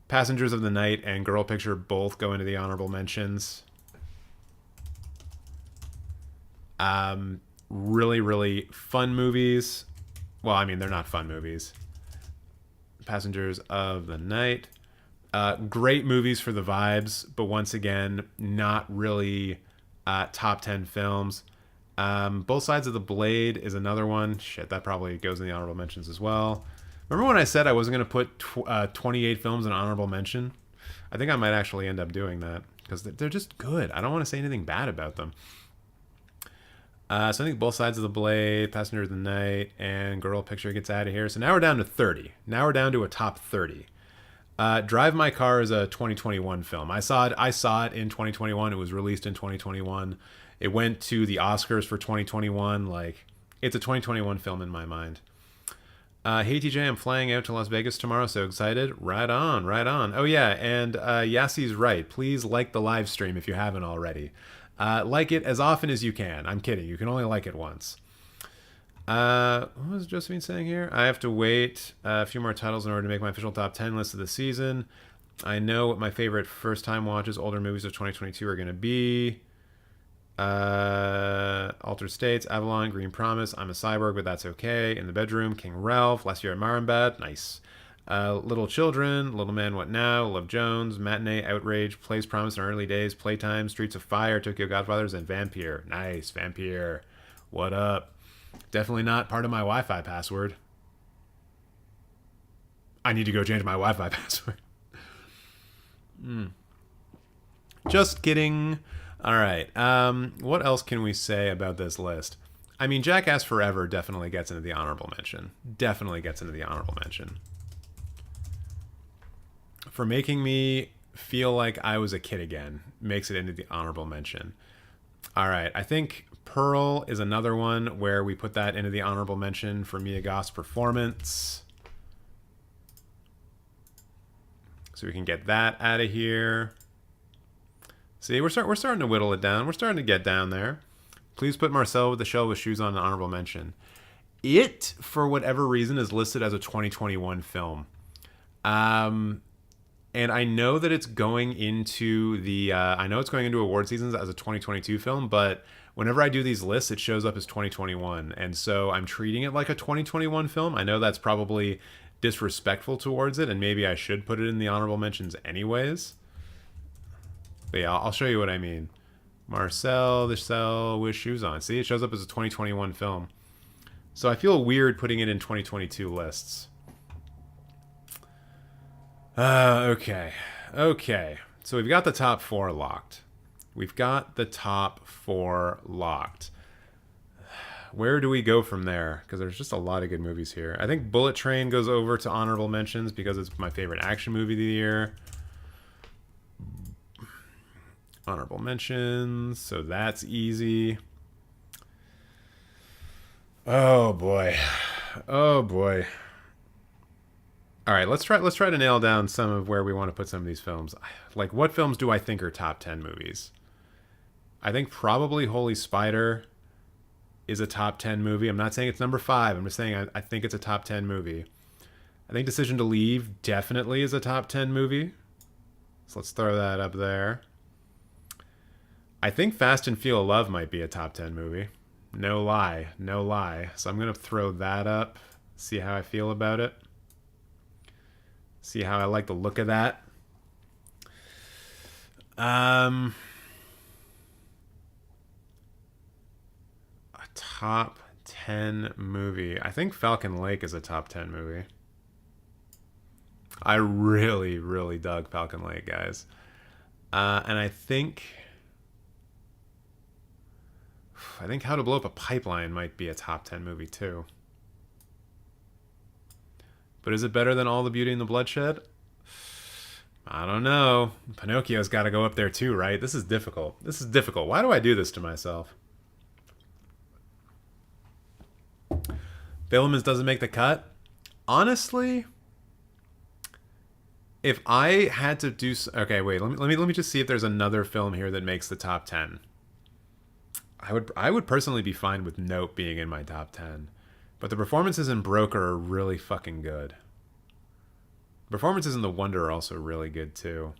Speaker 6: Passengers of the Night and Girl Picture both go into the honorable mentions. Really, really fun movies. Well, I mean, they're not fun movies. Passengers of the Night. Great movies for the vibes, but once again, not really top 10 films. Both Sides of the Blade is another one. Shit, that probably goes in the honorable mentions as well. Remember when I said I wasn't going to put 28 films in honorable mention? I think I might actually end up doing that because they're just good. I don't want to say anything bad about them. So I think Both Sides of the Blade, Passenger of the Night, and Girl Picture gets out of here. So now we're down to 30. Now we're down to a top 30. Drive My Car is a 2021 film. I saw it in 2021. It was released in 2021. It went to the Oscars for 2021. Like, it's a 2021 film in my mind. Hey TJ, I'm flying out to Las Vegas tomorrow. So excited. Right on, right on. Oh yeah, and Yassi's right. Please like the live stream if you haven't already. Like it as often as you can. I'm kidding. You can only like it once. What was Josephine saying here? I have to wait a few more titles in order to make my official top 10 list of the season. I know what my favorite first-time watches, older movies of 2022 are going to be. Altered States, Avalon, Green Promise, I'm a Cyborg, but that's okay. In the Bedroom, King Ralph, Last Year at Marimbad, nice. Little Children, Little Man, What Now, Love Jones, Matinee, Outrage, Plays Promise in Early Days, Playtime, Streets of Fire, Tokyo Godfathers, and Vampire. Nice, Vampire. What up? Definitely not part of my Wi-Fi password. I need to go change my Wi-Fi password. Just kidding. All right. What else can we say about this list? I mean, Jackass Forever definitely gets into the honorable mention. Definitely gets into the honorable mention. For making me feel like I was a kid again, makes it into the honorable mention. All right. I think Pearl is another one where we put that into the honorable mention for Mia Goth's performance. So we can get that out of here. See, we're starting to whittle it down. We're starting to get down there. Please put Marcel with the Shell with Shoes on an honorable mention. It, for whatever reason, is listed as a 2021 film. And I know that it's going into the... I know it's going into award seasons as a 2022 film, but whenever I do these lists, it shows up as 2021. And so I'm treating it like a 2021 film. I know that's probably disrespectful towards it, and maybe I should put it in the honorable mentions anyways. But yeah, I'll show you what I mean. Marcel the Shell with Shoes on. See, it shows up as a 2021 film. So I feel weird putting it in 2022 lists. Okay. So we've got the top 4 locked. Where do we go from there? Because there's just a lot of good movies here. I think Bullet Train goes over to honorable mentions because it's my favorite action movie of the year. Honorable mentions, so that's easy. Oh boy. All right, let's try to nail down some of where we want to put some of these films. Like, what films do I think are top 10 movies? I think probably Holy Spider is a top 10 movie. I'm not saying it's number 5. I'm just saying I think it's a top 10 movie. I think Decision to Leave definitely is a top 10 movie. So let's throw that up there. I think Fast and Feel Love might be a top 10 movie. No lie. So I'm going to throw that up, see how I feel about it. See how I like the look of that. A top 10 movie. I think Falcon Lake is a top 10 movie. I really, really dug Falcon Lake, guys. And I think How to Blow Up a Pipeline might be a top 10 movie too. But is it better than All the Beauty and the Bloodshed? I don't know. Pinocchio's got to go up there too, right? This is difficult. Why do I do this to myself? Fabelmans doesn't make the cut. Honestly, if I had to do... Okay, wait. Let me just see if there's another film here that makes the top 10. I would personally be fine with Nope being in my top 10. But the performances in Broker are really fucking good. Performances in The Wonder are also really good too.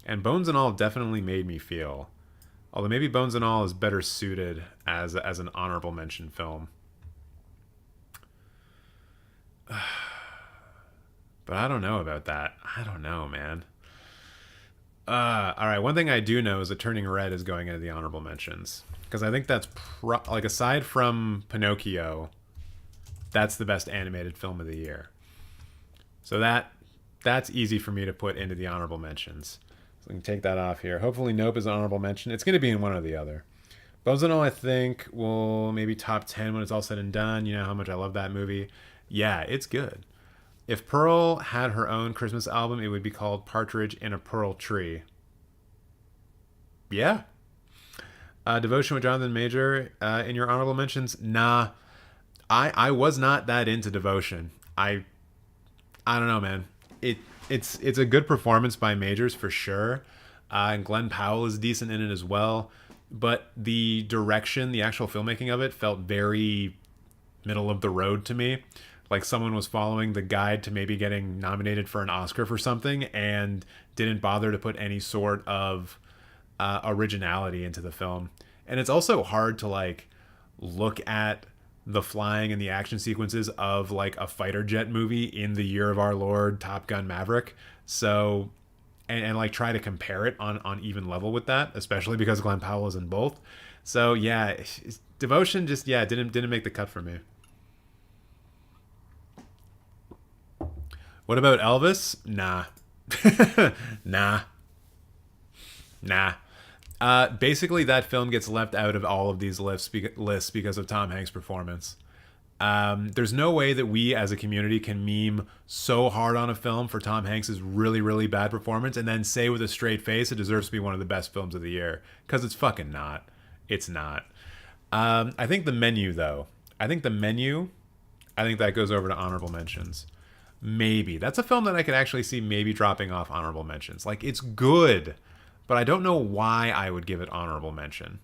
Speaker 6: And Bones and All definitely made me feel. Although maybe Bones and All is better suited as an honorable mention film. But I don't know about that. I don't know, man. Alright, one thing I do know is that Turning Red is going into the honorable mentions. Because I think that's, like, aside from Pinocchio, that's the best animated film of the year. So that's easy for me to put into the honorable mentions. So we can take that off here. Hopefully Nope is an honorable mention. It's going to be in one or the other. Bones and All, I think, will maybe top 10 when it's all said and done. You know how much I love that movie. Yeah, it's good. If Pearl had her own Christmas album, it would be called Partridge in a Pearl Tree. Yeah. Devotion with Jonathan Major in your honorable mentions? Nah. I was not that into Devotion. I don't know, man. It's a good performance by Majors for sure. And Glenn Powell is decent in it as well. But the direction, the actual filmmaking of it felt very middle of the road to me. Like someone was following the guide to maybe getting nominated for an Oscar for something and didn't bother to put any sort of originality into the film. And it's also hard to like look at the flying and the action sequences of like a fighter jet movie in the year of our Lord, Top Gun Maverick. So, and like try to compare it on even level with that, especially because Glenn Powell is in both. So yeah, Devotion just, yeah, didn't make the cut for me. What about Elvis? Nah, Nah. Nah. Basically, that film gets left out of all of these lists because of Tom Hanks' performance. There's no way that we as a community can meme so hard on a film for Tom Hanks' really, really bad performance and then say with a straight face it deserves to be one of the best films of the year. Because it's fucking not. It's not. I think The Menu, though. I think that goes over to honorable mentions. Maybe. That's a film that I could actually see maybe dropping off honorable mentions. Like, it's good, but I don't know why I would give it honorable mention.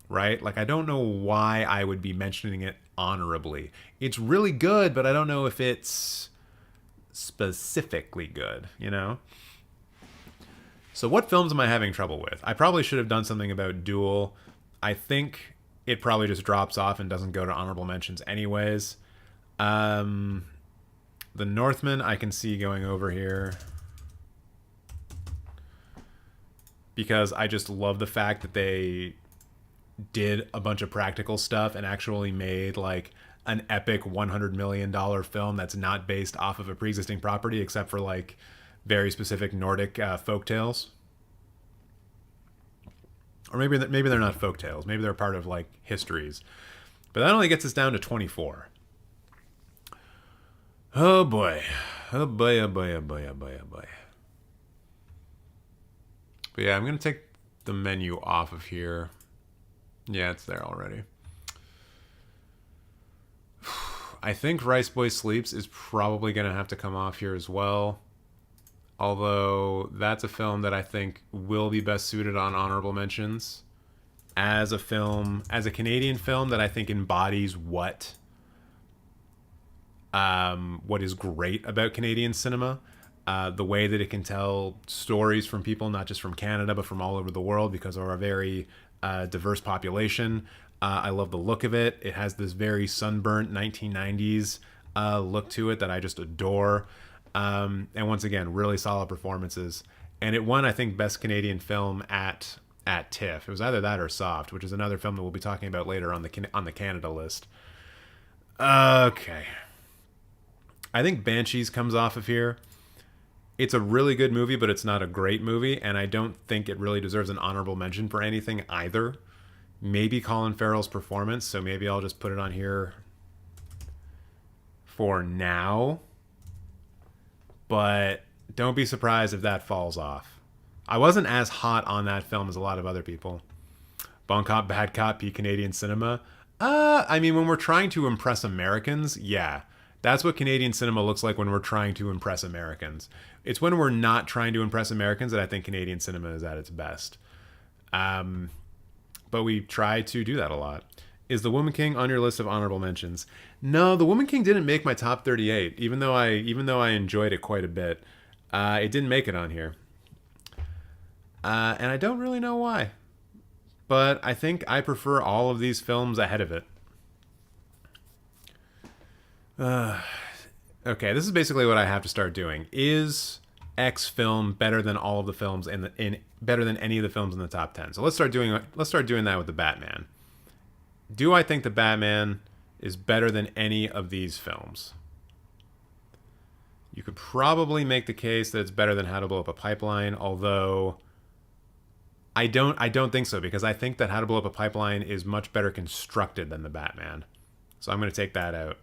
Speaker 6: Right? Like, I don't know why I would be mentioning it honorably. It's really good, but I don't know if it's specifically good, you know? So what films am I having trouble with? I probably should have done something about Duel. I think it probably just drops off and doesn't go to honorable mentions anyways. The Northman I can see going over here, because I just love the fact that they did a bunch of practical stuff and actually made like an epic $100 million film that's not based off of a pre-existing property except for like very specific Nordic folktales. Or maybe they're not folktales. Maybe they're part of like histories. But that only gets us down to 24. Oh boy. Oh boy, oh boy, oh boy, oh boy, oh boy. But yeah, I'm going to take The Menu off of here. Yeah, it's there already. I think Rice Boy Sleeps is probably going to have to come off here as well. Although that's a film that I think will be best suited on honorable mentions. As a film, as a Canadian film that I think embodies what is great about Canadian cinema. The way that it can tell stories from people, not just from Canada, but from all over the world because of our very diverse population. I love the look of it. It has this very sunburnt 1990s look to it that I just adore. And once again, really solid performances. And it won, I think, Best Canadian Film at TIFF. It was either that or Soft, which is another film that we'll be talking about later on the Canada list. Okay. I think Banshees comes off of here. It's a really good movie, but it's not a great movie, and I don't think it really deserves an honorable mention for anything either. Maybe Colin Farrell's performance, so maybe I'll just put it on here for now. But don't be surprised if that falls off. I wasn't as hot on that film as a lot of other people. Bon Cop, Bad Cop, P Canadian Cinema. I mean, when we're trying to impress Americans, yeah. That's what Canadian cinema looks like when we're trying to impress Americans. It's when we're not trying to impress Americans that I think Canadian cinema is at its best. But we try to do that a lot. Is The Woman King on your list of honorable mentions? No, The Woman King didn't make my top 38, even though I enjoyed it quite a bit. It didn't make it on here. And I don't really know why. But I think I prefer all of these films ahead of it. Okay, this is basically what I have to start doing. Is X film better than all of the films better than any of the films in the top 10? So let's start doing that with the Batman. Do I think the Batman is better than any of these films? You could probably make the case that it's better than How to Blow Up a Pipeline, although I don't think so, because I think that How to Blow Up a Pipeline is much better constructed than the Batman. So I'm going to take that out.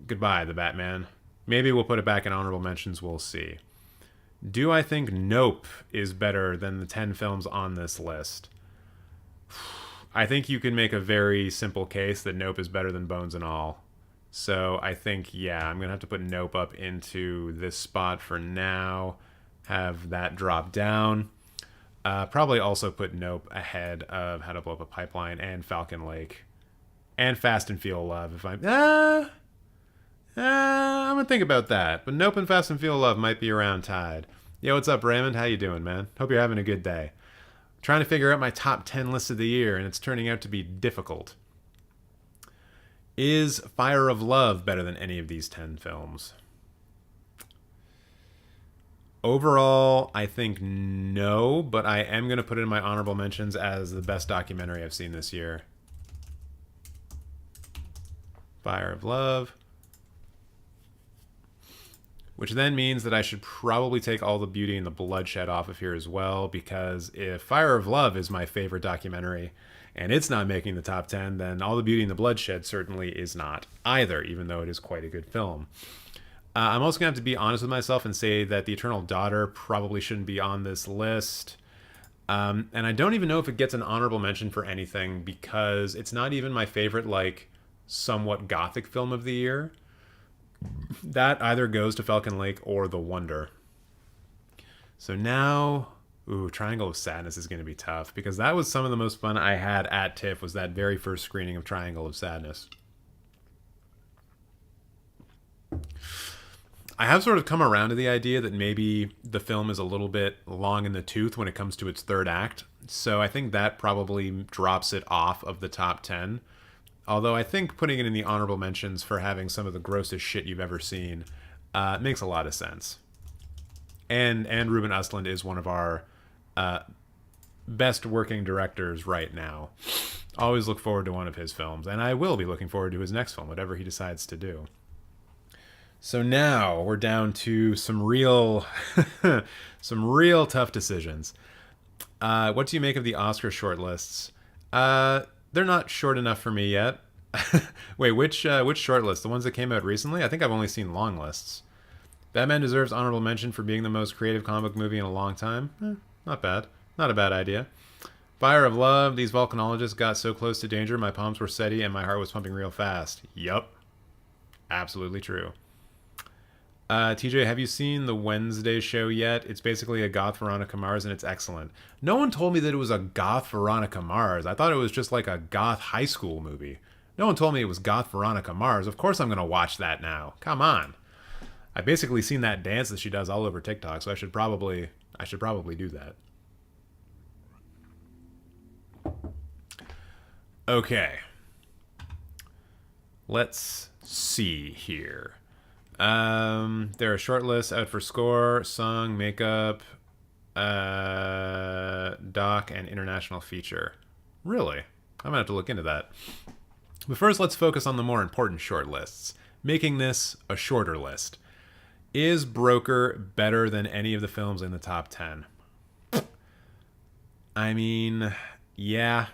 Speaker 6: Goodbye, the Batman. Maybe we'll put it back in honorable mentions. We'll see. Do I think Nope is better than the 10 films on this list? I think you can make a very simple case that Nope is better than Bones and All. So I think, yeah, I'm going to have to put Nope up into this spot for now. Have that drop down. Probably also put Nope ahead of How to Blow Up a Pipeline and Falcon Lake. And Fast and Feel Love. If I'm gonna think about that. But Nope and Fast and Feel Love might be around tied. Yo, what's up, Raymond? How you doing, man? Hope you're having a good day. Trying to figure out my top 10 list of the year, and it's turning out to be difficult. Is Fire of Love better than any of these 10 films? Overall, I think no, but I am going to put it in my honorable mentions as the best documentary I've seen this year. Fire of Love. which then means that I should probably take All the Beauty and the Bloodshed off of here as well, because if Fire of Love is my favorite documentary and it's not making the top 10, then All the Beauty and the Bloodshed certainly is not either, even though it is quite a good film. I'm also going to have to be honest with myself and say that The Eternal Daughter probably shouldn't be on this list. And I don't even know if it gets an honorable mention for anything, because it's not even my favorite, like, somewhat gothic film of the year. That either goes to Falcon Lake or The Wonder. So now, Triangle of Sadness is going to be tough, because that was some of the most fun I had at TIFF, was that very first screening of Triangle of Sadness. I have sort of come around to the idea that maybe the film is a little bit long in the tooth when it comes to its third act, so I think that probably drops it off of the top 10. Although I think putting it in the honorable mentions for having some of the grossest shit you've ever seen makes a lot of sense. And Ruben Östlund is one of our best working directors right now. Always look forward to one of his films, and I will be looking forward to his next film, whatever he decides to do. So now we're down to some real tough decisions. What do you make of the Oscar shortlists? They're not short enough for me yet. Wait, which shortlist? The ones that came out recently? I think I've only seen long lists. Batman deserves honorable mention for being the most creative comic book movie in a long time. Not bad. Not a bad idea. Fire of Love. These volcanologists got so close to danger, my palms were sweaty and my heart was pumping real fast. Yup. Absolutely true. TJ, have you seen the Wednesday show yet? It's basically a goth Veronica Mars, and it's excellent. No one told me that it was a goth Veronica Mars. I thought it was just like a goth high school movie. No one told me it was goth Veronica Mars. Of course I'm going to watch that now. Come on. I've basically seen that dance that she does all over TikTok, so I should probably do that. Okay. Let's see here. There are short lists out for score, song, makeup, doc, and international feature. Really? I'm gonna have to look into that. But first, let's focus on the more important short lists, making this a shorter list. Is Broker better than any of the films in the top 10? I mean, yeah,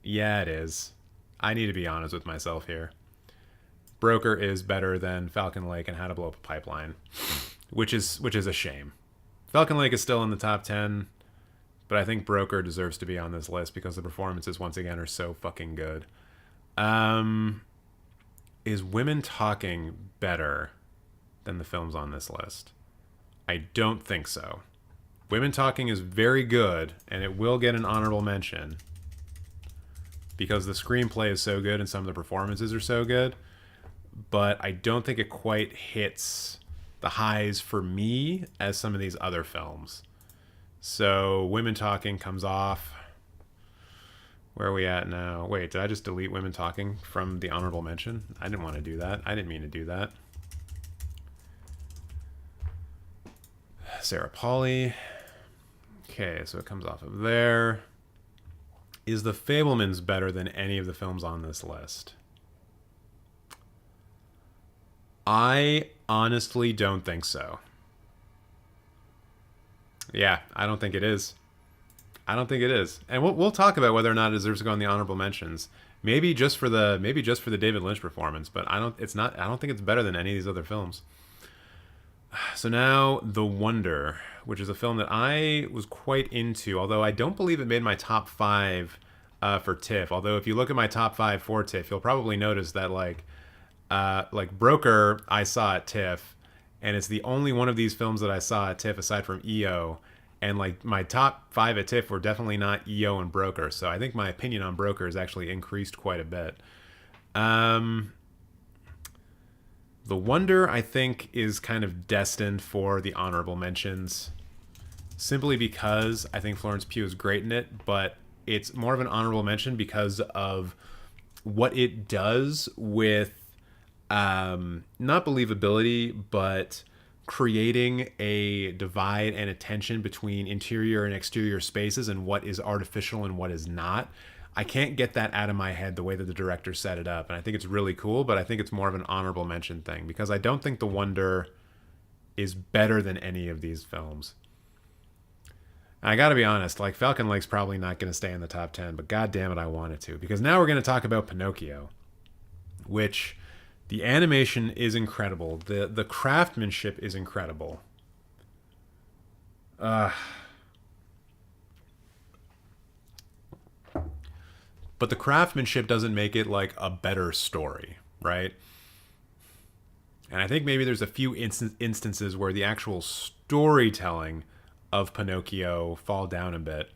Speaker 6: it is. I need to be honest with myself here. Broker is better than Falcon Lake and How to Blow Up a Pipeline, which is a shame. Falcon Lake is still in the top 10, but I think Broker deserves to be on this list because the performances once again are so fucking good. Is Women Talking better than the films on this list? I don't think so. Women Talking is very good, and it will get an honorable mention because the screenplay is so good and some of the performances are so good. But I don't think it quite hits the highs for me as some of these other films. So Women Talking comes off. Where are we at now? Wait, did I just delete Women Talking from the honorable mention? I didn't want to do that. I didn't mean to do that. Sarah Polley. Okay, so it comes off of there. Is The Fabelmans better than any of the films on this list? I honestly don't think so. Yeah, I don't think it is. I don't think it is. And we'll talk about whether or not it deserves to go in the honorable mentions. Maybe just for the David Lynch performance, but I don't think it's better than any of these other films. So now The Wonder, which is a film that I was quite into, although I don't believe it made my top 5 for TIFF. Although if you look at my top 5 for TIFF, you'll probably notice that like Broker I saw at TIFF, and it's the only one of these films that I saw at TIFF aside from EO, and like my top 5 at TIFF were definitely not EO and Broker, so I think my opinion on Broker has actually increased quite a bit. The Wonder, I think, is kind of destined for the honorable mentions, simply because I think Florence Pugh is great in it, but it's more of an honorable mention because of what it does with not believability, but creating a divide and a tension between interior and exterior spaces and what is artificial and what is not. I can't get that out of my head the way that the director set it up, and I think it's really cool, but I think it's more of an honorable mention thing because I don't think The Wonder is better than any of these films. I gotta be honest, like, Falcon Lake's probably not gonna stay in the top 10, but god damn it, I want it to. Because now we're gonna talk about Pinocchio, which the animation is incredible. The craftsmanship is incredible. But the craftsmanship doesn't make it like a better story, right? And I think maybe there's a few instances where the actual storytelling of Pinocchio fall down a bit.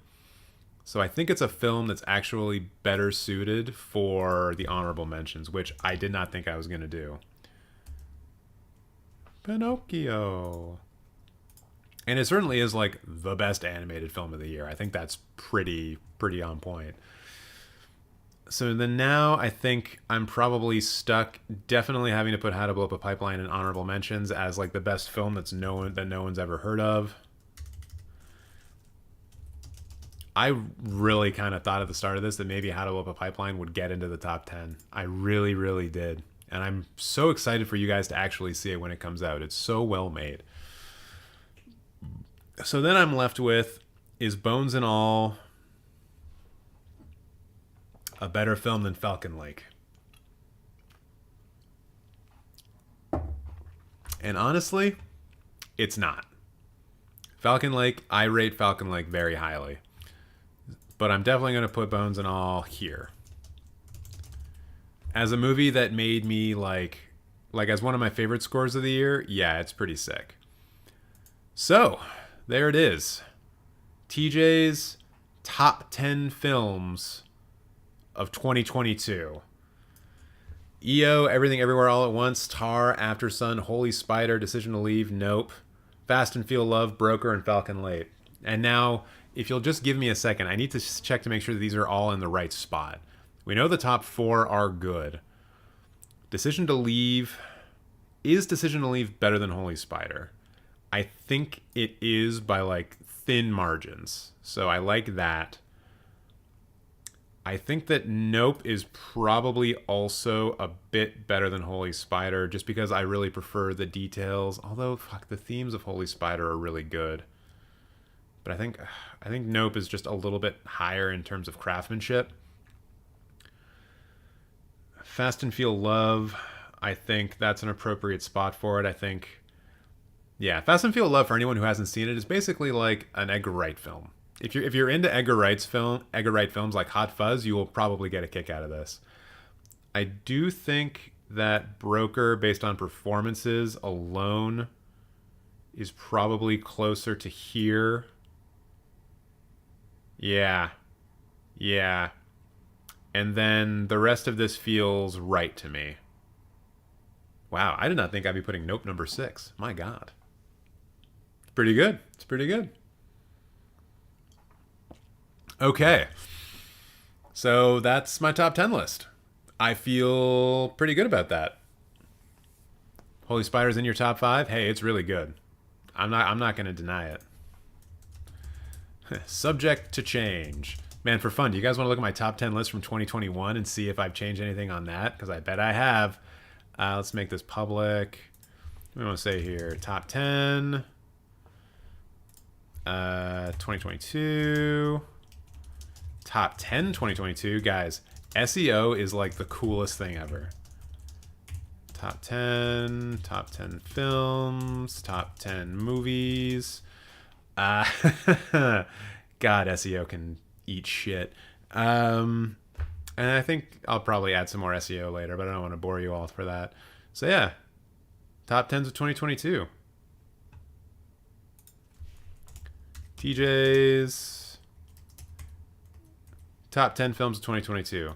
Speaker 6: So I think it's a film that's actually better suited for the honorable mentions, which I did not think I was going to do. Pinocchio. And it certainly is like the best animated film of the year. I think that's pretty on point. So then now I think I'm probably stuck definitely having to put How to Blow Up a Pipeline in honorable mentions as like the best film that no one's ever heard of. I really kind of thought at the start of this that maybe How to Blow Up a Pipeline would get into the top 10. I really did. And I'm so excited for you guys to actually see it when it comes out. It's so well made. So then I'm left with, is Bones and All a better film than Falcon Lake? And honestly, it's not. Falcon Lake, I rate Falcon Lake very highly. But I'm definitely going to put Bones and All here. As a movie that made me like as one of my favorite scores of the year, yeah, it's pretty sick. So, there it is. TJ's top 10 films of 2022. EO, Everything Everywhere All at Once, Tar, After Sun, Holy Spider, Decision to Leave, Nope, Fast and Feel Love, Broker, and Falcon Lake. And now, if you'll just give me a second, I need to check to make sure that these are all in the right spot. We know the top 4 are good. Decision to Leave. Is Decision to Leave better than Holy Spider? I think it is by like thin margins. So I like that. I think that Nope is probably also a bit better than Holy Spider just because I really prefer the details. Although, fuck, the themes of Holy Spider are really good. But I think Nope is just a little bit higher in terms of craftsmanship. Fast and Feel Love, I think that's an appropriate spot for it. I think, yeah, Fast and Feel Love, for anyone who hasn't seen it, is basically like an Edgar Wright film. If you're into Edgar Wright films like Hot Fuzz, you will probably get a kick out of this. I do think that Broker, based on performances alone, is probably closer to here. Yeah. And then the rest of this feels right to me. Wow, I did not think I'd be putting Nope number 6. My God. It's pretty good. Okay. So that's my top 10 list. I feel pretty good about that. Holy Spider's in your top 5? Hey, it's really good. I'm not going to deny it. Subject to change. Man, for fun, do you guys want to look at my top 10 list from 2021 and see if I've changed anything on that? Because I bet I have. Let's make this public. What do we want to say here? Top 10. 2022. Top 10 2022. Guys, SEO is like the coolest thing ever. Top 10 films, top 10 movies. God, SEO can eat shit. And I think I'll probably add some more SEO later, but I don't want to bore you all for that. So yeah, top 10s of 2022. TJ's top 10 films of 2022.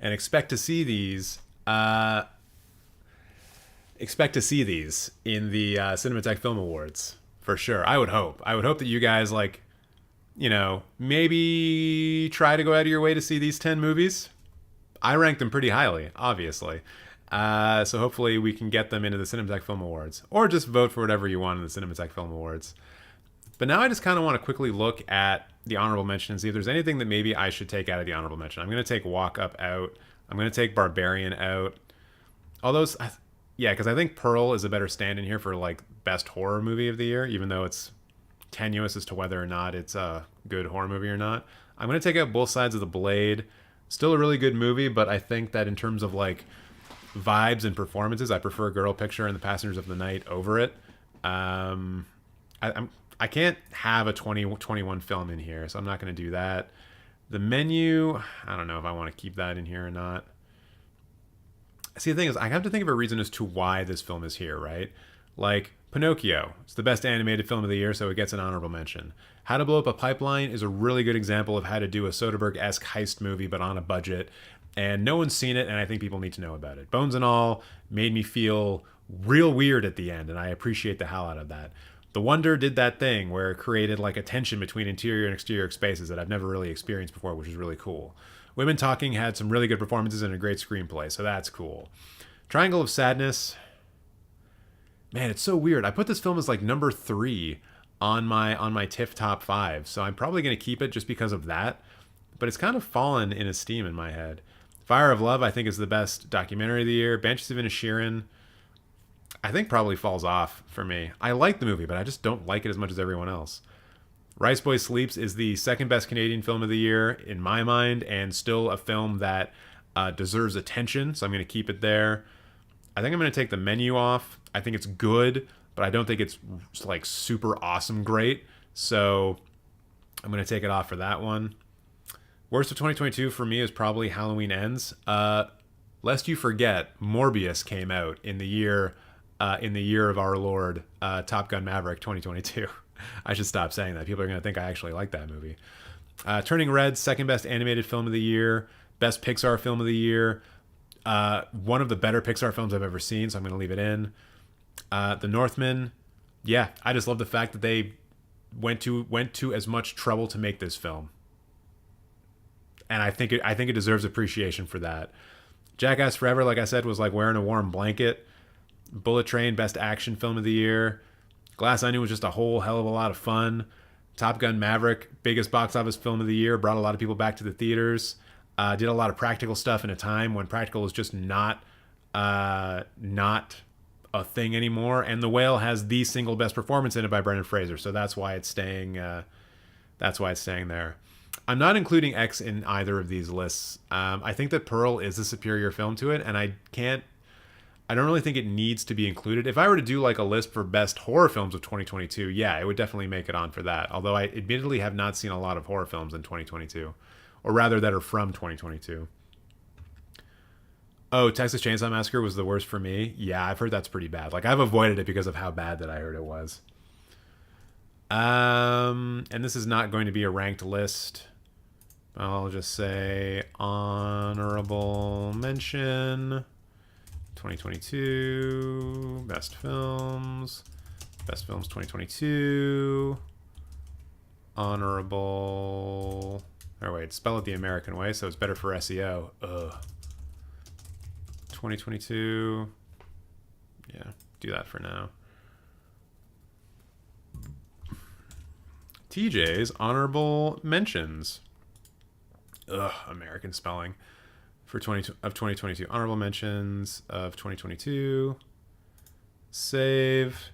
Speaker 6: And expect to see these in the Cinemateq Film Awards for sure. I would hope that you guys, like, you know, maybe try to go out of your way to see these 10 movies. I rank them pretty highly, obviously. So hopefully we can get them into the Cinemateq Film Awards, or just vote for whatever you want in the Cinemateq Film Awards. But now I just kind of want to quickly look at the honorable mention and see if there's anything that maybe I should take out of the honorable mention. I'm going to take Walk Up out. I'm going to take Barbarian out. Although, Yeah, because I think Pearl is a better stand-in here for like best horror movie of the year, even though it's tenuous as to whether or not it's a good horror movie or not. I'm going to take out Both Sides of the Blade. Still a really good movie, but I think that in terms of like vibes and performances, I prefer Girl Picture and The Passengers of the Night over it. I can't have a 2021 film in here, so I'm not going to do that. The Menu, I don't know if I want to keep that in here or not. See, the thing is, I have to think of a reason as to why this film is here, right? Like, Pinocchio. It's the best animated film of the year, so it gets an honorable mention. How to Blow Up a Pipeline is a really good example of how to do a Soderbergh-esque heist movie, but on a budget. And no one's seen it, and I think people need to know about it. Bones and All made me feel real weird at the end, and I appreciate the hell out of that. The Wonder did that thing where it created like a tension between interior and exterior spaces that I've never really experienced before, which is really cool. Women Talking had some really good performances and a great screenplay, so that's cool. Triangle of Sadness. Man, it's so weird. I put this film as like number 3 on my TIFF top 5, so I'm probably going to keep it just because of that. But it's kind of fallen in esteem in my head. Fire of Love, I think, is the best documentary of the year. Banshees of Inisherin, I think probably falls off for me. I like the movie, but I just don't like it as much as everyone else. Rice Boy Sleeps is the second best Canadian film of the year in my mind, and still a film that deserves attention, so I'm going to keep it there. I think I'm going to take The Menu off. I think it's good, but I don't think it's like super awesome great, so I'm going to take it off for that one. Worst of 2022 for me is probably Halloween Ends. Lest you forget, Morbius came out in the year of our Lord, Top Gun Maverick 2022. I should stop saying that. People are going to think I actually like that movie. Turning Red, second best animated film of the year, best Pixar film of the year. One of the better Pixar films I've ever seen, so I'm going to leave it in. The Northman, yeah, I just love the fact that they went to as much trouble to make this film, and I think it deserves appreciation for that. Jackass Forever, like I said, was like wearing a warm blanket. Bullet Train, best action film of the year. Glass Onion was just a whole hell of a lot of fun. Top Gun Maverick, biggest box office film of the year, brought a lot of people back to the theaters. Did a lot of practical stuff in a time when practical is just not a thing anymore. And The Whale has the single best performance in it by Brendan Fraser, so that's why it's staying. That's why it's staying there. I'm not including X in either of these lists. I think that Pearl is a superior film to it, and I don't really think it needs to be included. If I were to do like a list for best horror films of 2022, yeah, it would definitely make it on for that. Although I admittedly have not seen a lot of horror films in 2022, or rather that are from 2022. Oh, Texas Chainsaw Massacre was the worst for me. Yeah, I've heard that's pretty bad. Like, I've avoided it because of how bad that I heard it was. And this is not going to be a ranked list. I'll just say honorable mention. 2022 best films 2022 honorable, or wait, spell it the American way so it's better for SEO. 2022, yeah, do that for now. TJ's honorable mentions, American spelling. For 2022, honorable mentions of 2022, save,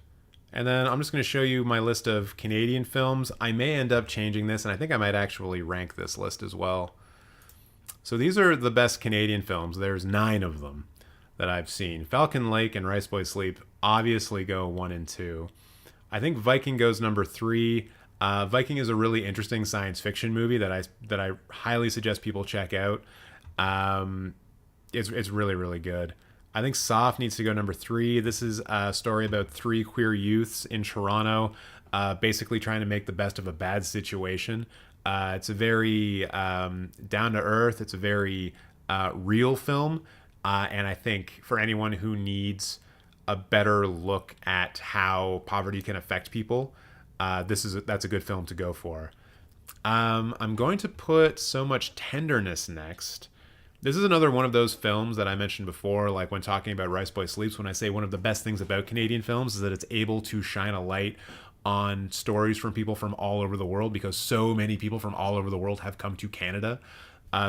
Speaker 6: and then I'm just going to show you my list of Canadian films. I may end up changing this, and I think I might actually rank this list as well. So these are the best Canadian films. There's 9 of them that I've seen. Falcon Lake and Rice Boy Sleep obviously go 1 and 2. I think Viking goes number 3. Viking is a really interesting science fiction movie that I highly suggest people check out. It's really, really good. I think Soft needs to go number 3. This is a story about 3 queer youths in Toronto, basically trying to make the best of a bad situation. It's a very down to earth. It's a very real film, and I think for anyone who needs a better look at how poverty can affect people, that's a good film to go for. I'm going to put So Much Tenderness next. This is another one of those films that I mentioned before, like when talking about Rice Boy Sleeps, when I say one of the best things about Canadian films is that it's able to shine a light on stories from people from all over the world, because so many people from all over the world have come to Canada.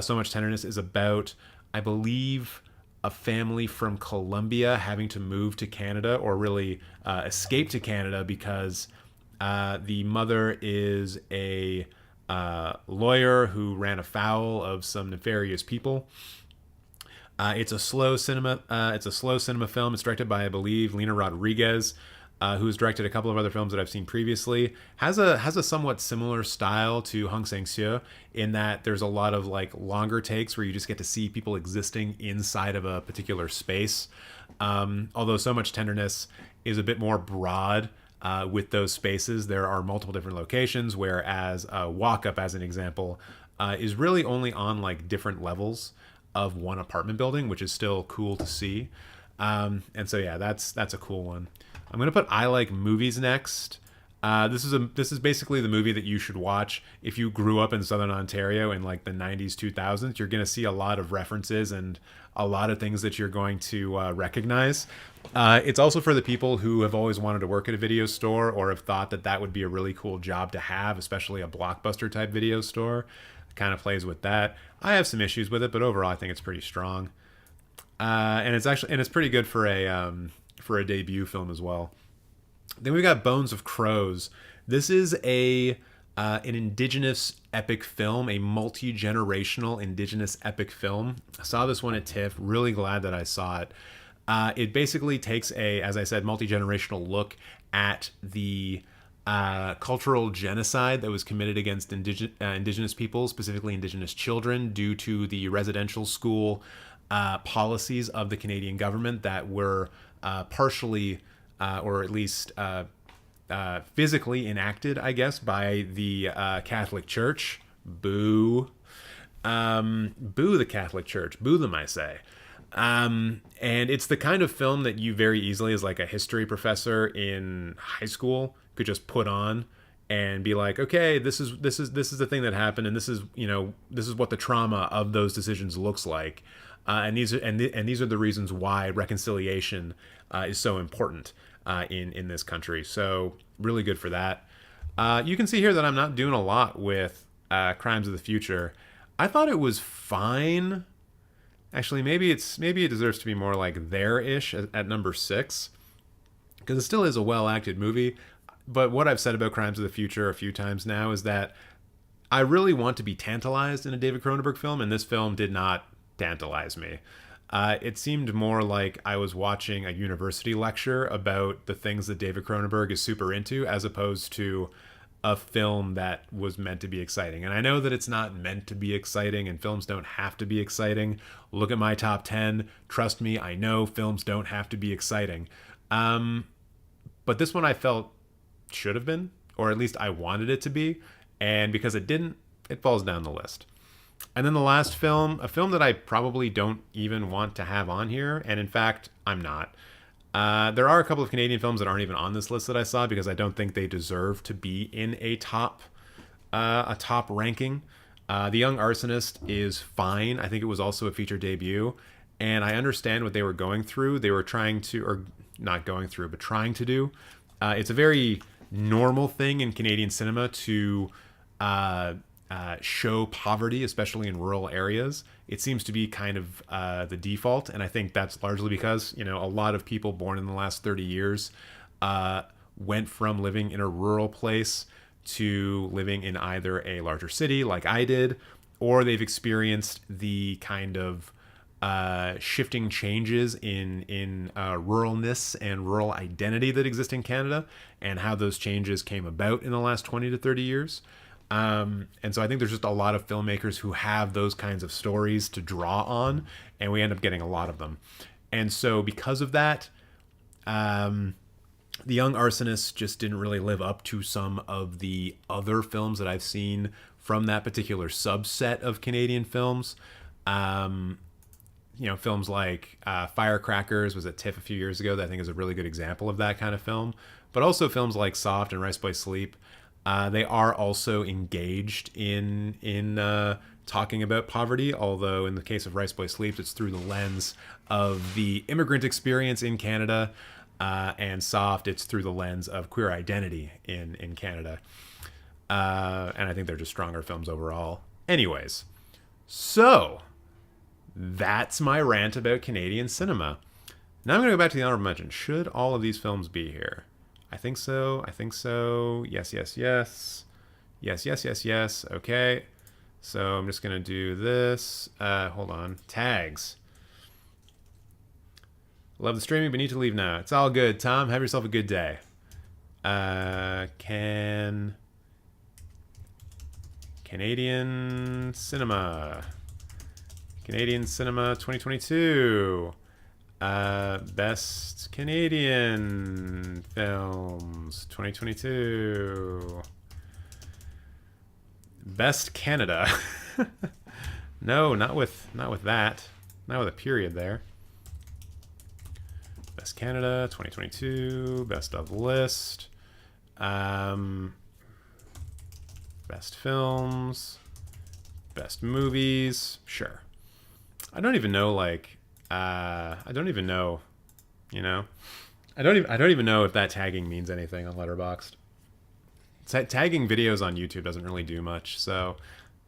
Speaker 6: So Much Tenderness is about, I believe, a family from Colombia having to move to Canada, or really escape to Canada, because the mother is a lawyer who ran afoul of some nefarious people. It's a slow cinema. It's a slow cinema film. It's directed by, I believe, Lina Rodriguez, who has directed a couple of other films that I've seen previously. Has a somewhat similar style to Hong Sang-seo, in that there's a lot of like longer takes where you just get to see people existing inside of a particular space. Although So Much Tenderness is a bit more broad with those spaces. There are multiple different locations, whereas Walk Up, as an example, is really only on like different levels of one apartment building, which is still cool to see. And so yeah, that's a cool one. I'm gonna put I Like Movies next. This is basically the movie that you should watch if you grew up in Southern Ontario in like the 90s, 2000s. You're gonna see a lot of references and a lot of things that you're going to recognize. It's also for the people who have always wanted to work at a video store, or have thought that that would be a really cool job to have, especially a Blockbuster type video store. It kind of plays with that. I have some issues with it, but overall I think it's pretty strong. And it's pretty good for a debut film as well. Then we got Bones of Crows. This is an indigenous epic film, a multi-generational indigenous epic film. I saw this one at TIFF. Really glad that I saw it. It basically takes a, as I said, multi-generational look at the cultural genocide that was committed against indigenous people, specifically indigenous children, due to the residential school policies of the Canadian government that were partially, or at least physically enacted, I guess, by the Catholic Church. Boo. Boo the Catholic Church. Boo them, I say. And it's the kind of film that you very easily, as like a history professor in high school, could just put on and be like, okay, this is the thing that happened, and this is what the trauma of those decisions looks like. And these are the reasons why reconciliation is so important in this country. So really good for that. You can see here that I'm not doing a lot with Crimes of the Future. I thought it was fine. Actually, maybe it deserves to be more like there-ish at number 6, because it still is a well-acted movie. But what I've said about Crimes of the Future a few times now is that I really want to be tantalized in a David Cronenberg film, and this film did not tantalize me. It seemed more like I was watching a university lecture about the things that David Cronenberg is super into, as opposed to a film that was meant to be exciting. And I know that it's not meant to be exciting, and films don't have to be exciting. Look at my top 10. Trust me, I know films don't have to be exciting. But this one I felt should have been, or at least I wanted it to be. And because it didn't, it falls down the list. And then the last film, a film that I probably don't even want to have on here, and in fact, I'm not. There are a couple of Canadian films that aren't even on this list that I saw, because I don't think they deserve to be in a top ranking. The Young Arsonist is fine. I think it was also a feature debut, and I understand what they were going through. They were trying to, or not going through, but trying to do. It's a very normal thing in Canadian cinema to show poverty, especially in rural areas. It seems to be kind of the default, and I think that's largely because, a lot of people born in the last 30 years went from living in a rural place to living in either a larger city, like I did, or they've experienced the kind of shifting changes in ruralness and rural identity that exist in Canada, and how those changes came about in the last 20 to 30 years. And so I think there's just a lot of filmmakers who have those kinds of stories to draw on, and we end up getting a lot of them. And so because of that, The Young Arsonist just didn't really live up to some of the other films that I've seen from that particular subset of Canadian films. Films like Firecrackers was at TIFF a few years ago, that I think is a really good example of that kind of film. But also films like Soft and Rice Boy Sleep. They are also engaged in talking about poverty, although in the case of Rice Boy Sleep, it's through the lens of the immigrant experience in Canada, and Soft, it's through the lens of queer identity in Canada. And I think they're just stronger films overall. Anyways, so that's my rant about Canadian cinema. Now I'm going to go back to the honorable mention. Should all of these films be here? I think so. I think so. Yes, yes, yes. Yes, yes, yes, yes. Okay. So I'm just going to do this. Hold on. Tags. Love the streaming, but need to leave now. It's all good, Tom. Have yourself a good day. Canadian cinema. Canadian cinema 2022. Best Canadian films 2022. Best Canada. No, not with that. Not with a period there. Best Canada 2022. Best of list. Best films. Best movies. Sure. I don't even know, like, I don't even know, you know? I don't even know if that tagging means anything on Letterboxd. Tagging videos on YouTube doesn't really do much, so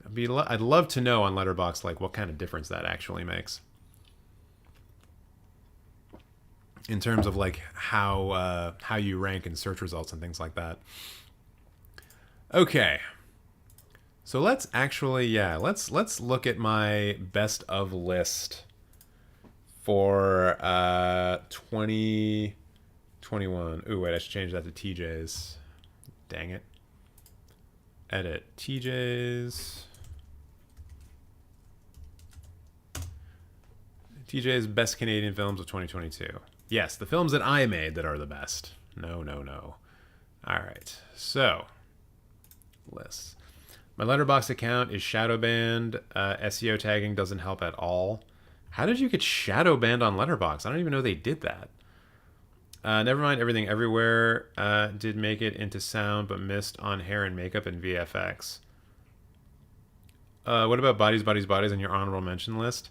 Speaker 6: I'd love to know on Letterboxd, like, what kind of difference that actually makes. In terms of, like, how you rank in search results and things like that. Okay. So let's actually, yeah, let's look at my best of list for 2021. Ooh, wait, I should change that to TJ's. Dang it. Edit TJ's. TJ's best Canadian films of 2022. Yes, the films that I made that are the best. No, no, no. All right, so lists. My Letterboxd account is shadow banned. SEO tagging doesn't help at all. How did you get shadow banned on Letterboxd? I don't even know they did that. Never mind, Everything Everywhere did make it into sound, but missed on hair and makeup and VFX. What about Bodies, Bodies, Bodies on your honorable mention list?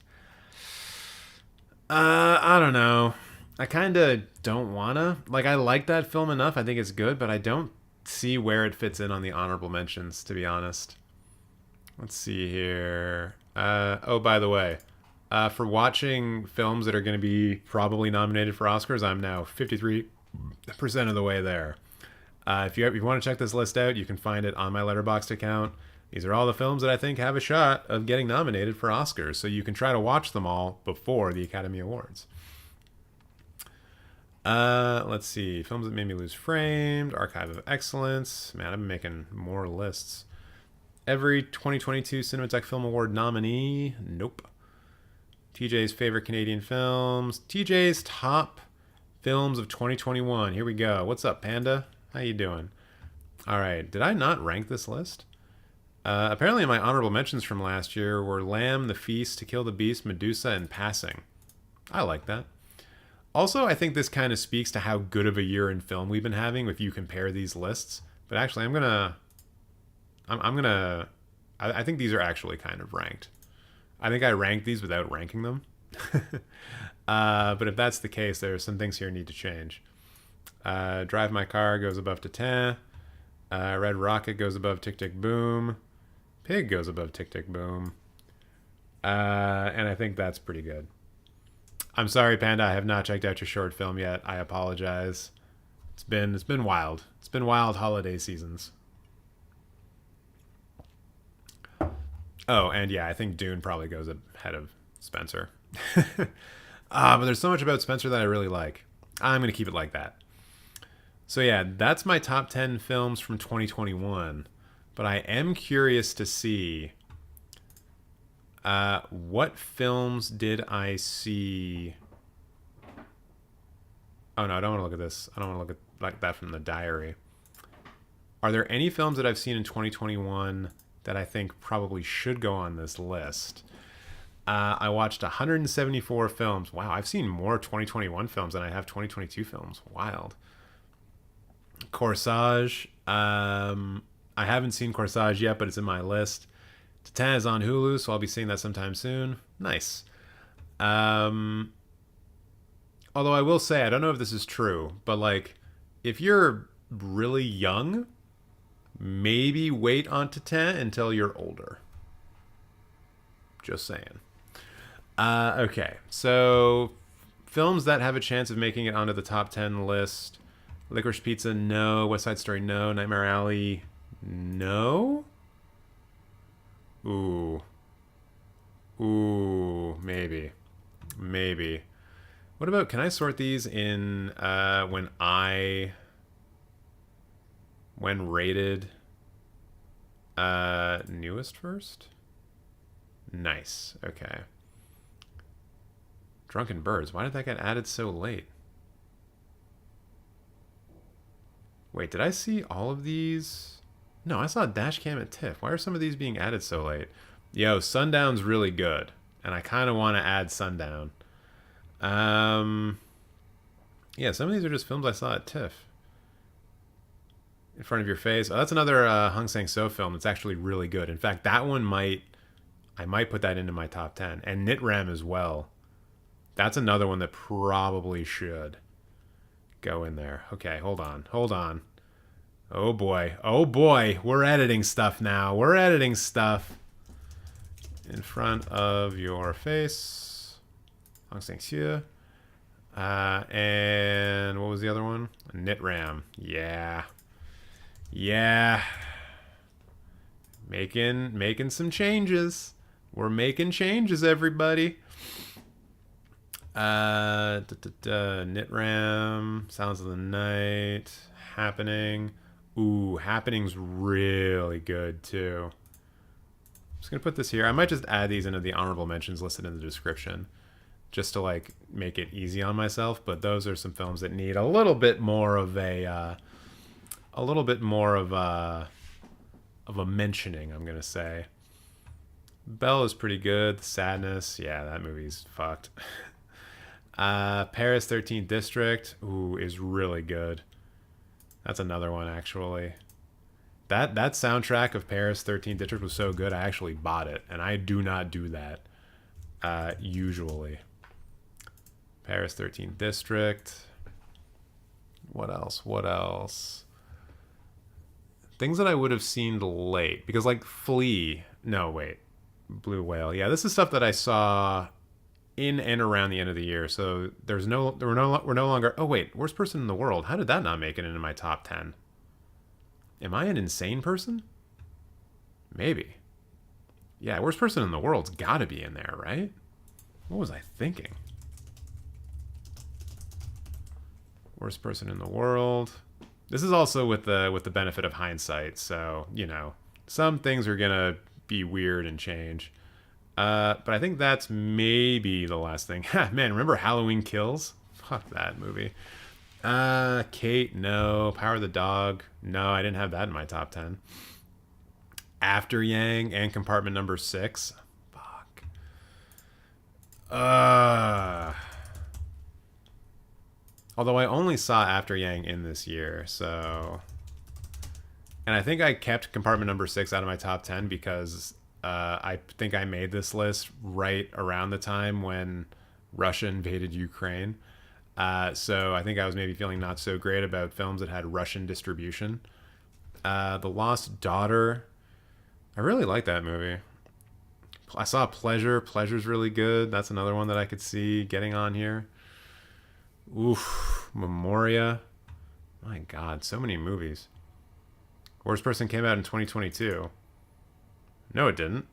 Speaker 6: I don't know. I kind of don't wanna. Like, I like that film enough. I think it's good, but I don't see where it fits in on the honorable mentions, to be honest. Let's see here. Oh, by the way, for watching films that are going to be probably nominated for Oscars, I'm now 53% of the way there. If you want to check this list out, you can find it on my Letterboxd account. These are all the films that I think have a shot of getting nominated for Oscars, so you can try to watch them all before the Academy Awards. Let's see. Films that made me lose framed. Archive of Excellence. Man, I've been making more lists. Every 2022 Cinemateq Film Award nominee. Nope. TJ's favorite Canadian films. TJ's top films of 2021. Here we go. What's up, Panda? How you doing? All right. Did I not rank this list? Apparently my honorable mentions from last year were Lamb, The Feast, To Kill the Beast, Medusa, and Passing. I like that. Also, I think this kind of speaks to how good of a year in film we've been having if you compare these lists. But actually, I think these are actually kind of ranked. I think I ranked these without ranking them. But if that's the case, there are some things here need to change. Drive My Car goes above to 10. Red Rocket goes above Tick Tick Boom. Pig goes above Tick Tick Boom. And I think that's pretty good. I'm sorry, Panda. I have not checked out your short film yet. I apologize. It's been wild. It's been wild holiday seasons. Oh, and yeah, I think Dune probably goes ahead of Spencer. But there's so much about Spencer that I really like. I'm going to keep it like that. So yeah, that's my top 10 films from 2021. But I am curious to see what films did I see? Oh no, I don't want to look at this. I don't want to look at like that from the diary. Are there any films that I've seen in 2021 that I think probably should go on this list? I watched 174 films. Wow, I've seen more 2021 films than I have 2022 films. Wild. Corsage. I haven't seen Corsage yet, but it's in my list. Titan is on Hulu, so I'll be seeing that sometime soon. Nice. Although I will say, I don't know if this is true, but like, if you're really young, maybe wait on Titan until you're older. Just saying. Okay, so films that have a chance of making it onto the top 10 list. Licorice Pizza, no. West Side Story, no. Nightmare Alley, no. Ooh, maybe. What about, can I sort these in when rated newest first? Nice. Okay. Drunken Birds. Why did that get added so late? Wait, did I see all of these? No, I saw Dashcam at TIFF. Why are some of these being added so late? Yo, Sundown's really good, and I kind of want to add Sundown. Yeah, some of these are just films I saw at TIFF. In Front of Your Face. Oh, that's another Hong Sang-soo film that's actually really good. In fact, that one I might put that into my top 10. And Nitram as well. That's another one that probably should go in there. Okay, hold on. Oh boy, we're editing stuff now. In Front of Your Face. Hong Sang-soo. And what was the other one? Nitram. Yeah. Making some changes. We're making changes, everybody. Nitram, Sounds of the Night, Happening. Ooh, Happening's really good too. I'm just gonna put this here. I might just add these into the honorable mentions listed in the description, just to like make it easy on myself. But those are some films that need a little bit more of a mentioning, I'm gonna say. Belle is pretty good. The Sadness, yeah, that movie's fucked. Paris 13th District, ooh, is really good. That's another one, actually. That soundtrack of Paris 13th District was so good, I actually bought it, and I do not do that usually. Paris 13th District. What else? Things that I would have seen late, because like Flea. No, wait. Blue Whale. Yeah, this is stuff that I saw in and around the end of the year. So we're no longer. Oh wait, Worst Person in the World. How did that not make it into my top 10? Am I an insane person? Maybe. Yeah, Worst Person in the World's got to be in there, right? What was I thinking? Worst Person in the World. This is also with the benefit of hindsight, so you know some things are gonna be weird and change. But I think that's maybe the last thing. Man, remember Halloween Kills? Fuck that movie. Kate, no. Power of the Dog, no. I didn't have that in my top 10. After Yang and Compartment Number 6. Fuck. Although I only saw After Yang in this year, so... And I think I kept Compartment Number 6 out of my top 10 because I think I made this list right around the time when Russia invaded Ukraine. So I think I was maybe feeling not so great about films that had Russian distribution. The Lost Daughter. I really like that movie. I saw Pleasure. Pleasure's really good. That's another one that I could see getting on here. Oof. Memoria. My God, so many movies. Worst Person came out in 2022. No, it didn't.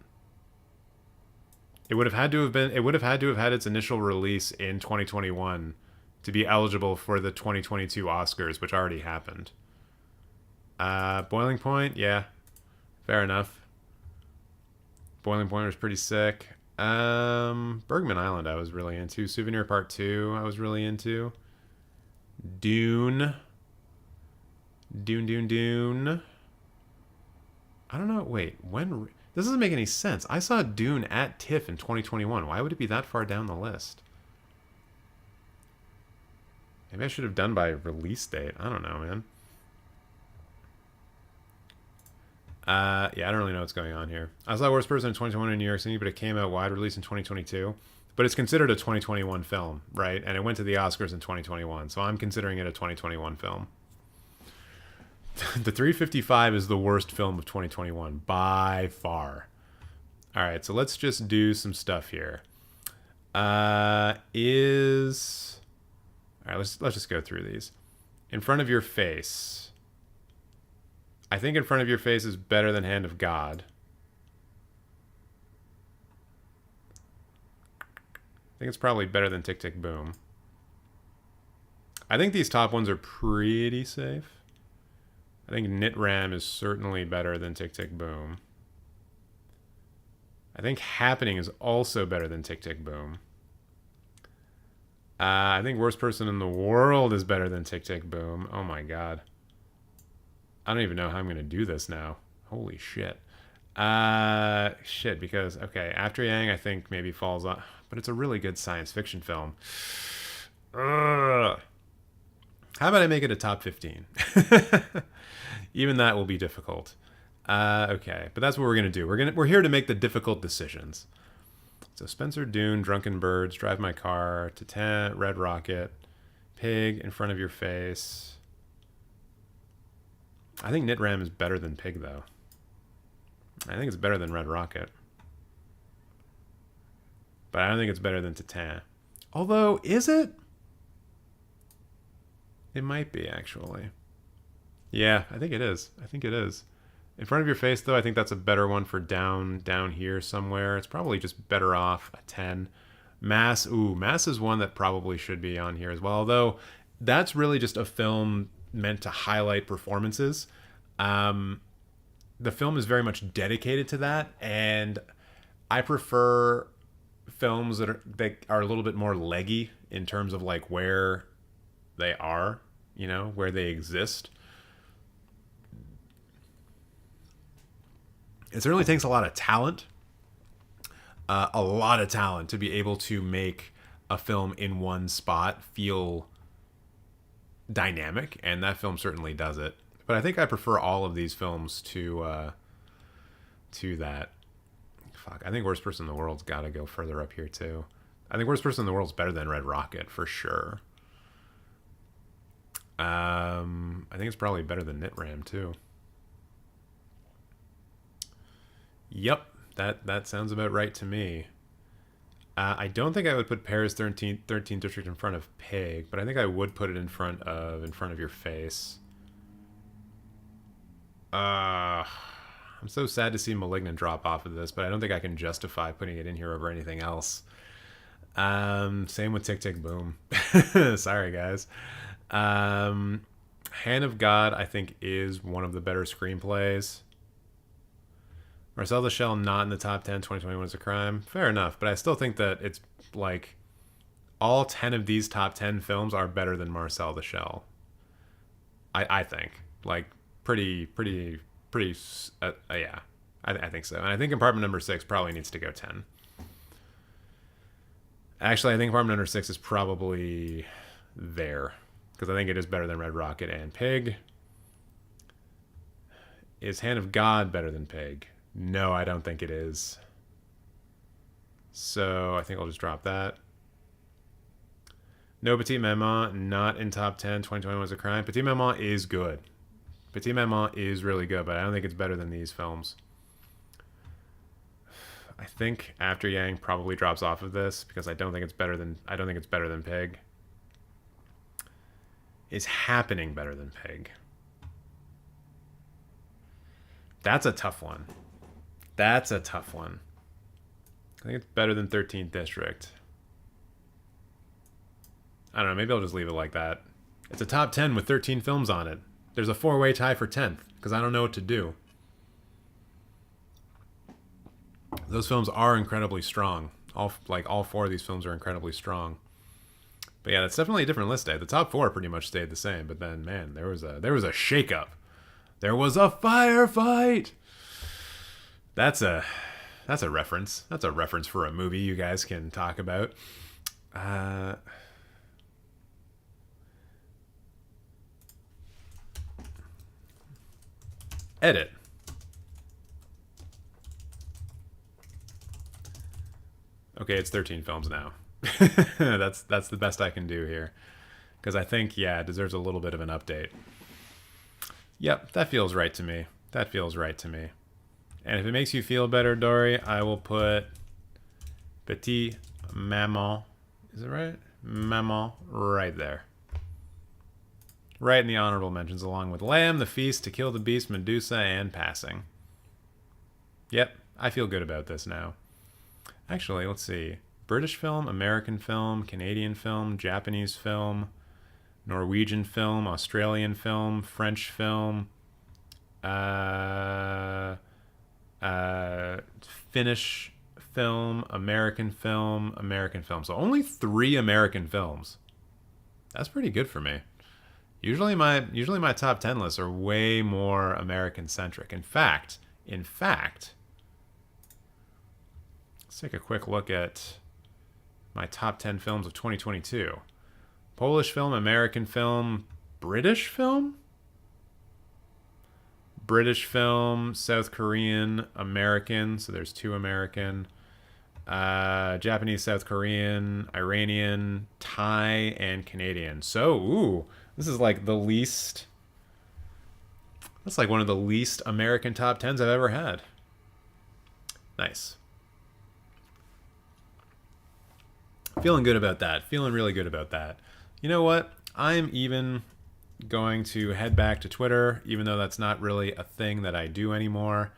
Speaker 6: It would have had to have had its initial release in 2021 to be eligible for the 2022 Oscars, which already happened. Boiling Point, yeah. Fair enough. Boiling Point was pretty sick. Bergman Island I was really into. Souvenir Part 2 I was really into. Dune. Dune. I don't know. Wait, when... This doesn't make any sense. I saw Dune at TIFF in 2021. Why would it be that far down the list? Maybe I should have done by release date. I don't know, man. Yeah, I don't really know what's going on here. I saw Worst Person in 2021 in New York City, but it came out wide release in 2022. But it's considered a 2021 film, right? And it went to the Oscars in 2021, so I'm considering it a 2021 film. The 355 is the worst film of 2021 by far. All right, so let's just do some stuff here. Is... All right, let's just go through these. In Front of Your Face. I think In Front of Your Face is better than Hand of God. I think it's probably better than Tick, Tick, Boom. I think these top ones are pretty safe. I think Knit Ram is certainly better than Tick, Tick, Boom. I think Happening is also better than Tick, Tick, Boom. I think Worst Person in the World is better than Tick, Tick, Boom. Oh my god. I don't even know how I'm going to do this now. Holy shit. Shit, because, okay, After Yang I think maybe falls on... But it's a really good science fiction film. Ugh. How about I make it a top 15? Even that will be difficult. Okay, but that's what we're going to do. We're here to make the difficult decisions. So Spencer Dune, Drunken Birds, Drive My Car, Titan, Red Rocket, Pig, In Front of Your Face. I think Knit Ram is better than Pig, though. I think it's better than Red Rocket. But I don't think it's better than Titan. Although, is it? It might be, actually. Yeah, I think it is. I think it is. In Front of Your Face, though, I think that's a better one for down here somewhere. It's probably just better off a 10. Mass, ooh, Mass is one that probably should be on here as well. Although, that's really just a film meant to highlight performances. The film is very much dedicated to that, and I prefer films that are a little bit more leggy in terms of like where they are, you know, where they exist. It certainly takes a lot of talent to be able to make a film in one spot feel dynamic, and that film certainly does it. But I think I prefer all of these films to that. Fuck, I think Worst Person in the World's got to go further up here too. I think Worst Person in the World's better than Red Rocket for sure. I think it's probably better than Knit Ram too. Yep, that sounds about right to me. I don't think I would put Paris 13th District in front of Pig, but I think I would put it in front of Your Face. I'm so sad to see Malignant drop off of this, but I don't think I can justify putting it in here over anything else. Same with Tick, Tick, Boom. Sorry, guys. Hand of God, I think, is one of the better screenplays. Marcel the Shell not in the top 10. 2021 is a crime. Fair enough, but I still think that it's like all 10 of these top 10 films are better than Marcel the Shell. I think like pretty yeah. I think so. And I think Compartment Number 6 probably needs to go 10. Actually, I think Compartment Number 6 is probably there because I think it is better than Red Rocket and Pig. Is Hand of God better than Pig? No, I don't think it is. So I think I'll just drop that. No Petite Maman, not in top 10. 2021 was a crime. Petite Maman is good. Petite Maman is really good, but I don't think it's better than these films. I think After Yang probably drops off of this because I don't think it's better than Pig. Is Happening better than Pig? That's a tough one. I think it's better than 13th District. I don't know, maybe I'll just leave it like that. It's a top 10 with 13 films on it. There's a 4-way tie for 10th, because I don't know what to do. Those films are incredibly strong. All 4 of these films are incredibly strong. But yeah, that's definitely a different list day. The top 4 pretty much stayed the same, but then, man, there was a shakeup. There was a firefight! That's a reference. That's a reference for a movie you guys can talk about. Edit. Okay, it's 13 films now. That's the best I can do here. Because I think, yeah, it deserves a little bit of an update. Yep, that feels right to me. And if it makes you feel better, Dory, I will put Petit Maman. Is it right? Maman. Right there. Right in the honorable mentions, along with Lamb, The Feast, To Kill the Beast, Medusa, and Passing. Yep, I feel good about this now. Actually, let's see. British film, American film, Canadian film, Japanese film, Norwegian film, Australian film, French film, Finnish film, American film, American film. So only 3 American films. That's pretty good for me. Usually my top 10 lists are way more American centric. In fact, let's take a quick look at my top 10 films of 2022. Polish film, American film, British film? British film, South Korean, American, so there's 2 American. Japanese, South Korean, Iranian, Thai, and Canadian. So, ooh, this is like the least... That's like one of the least American top 10s I've ever had. Nice. Feeling good about that. Feeling really good about that. You know what? I'm even going to head back to Twitter, even though that's not really a thing that I do anymore.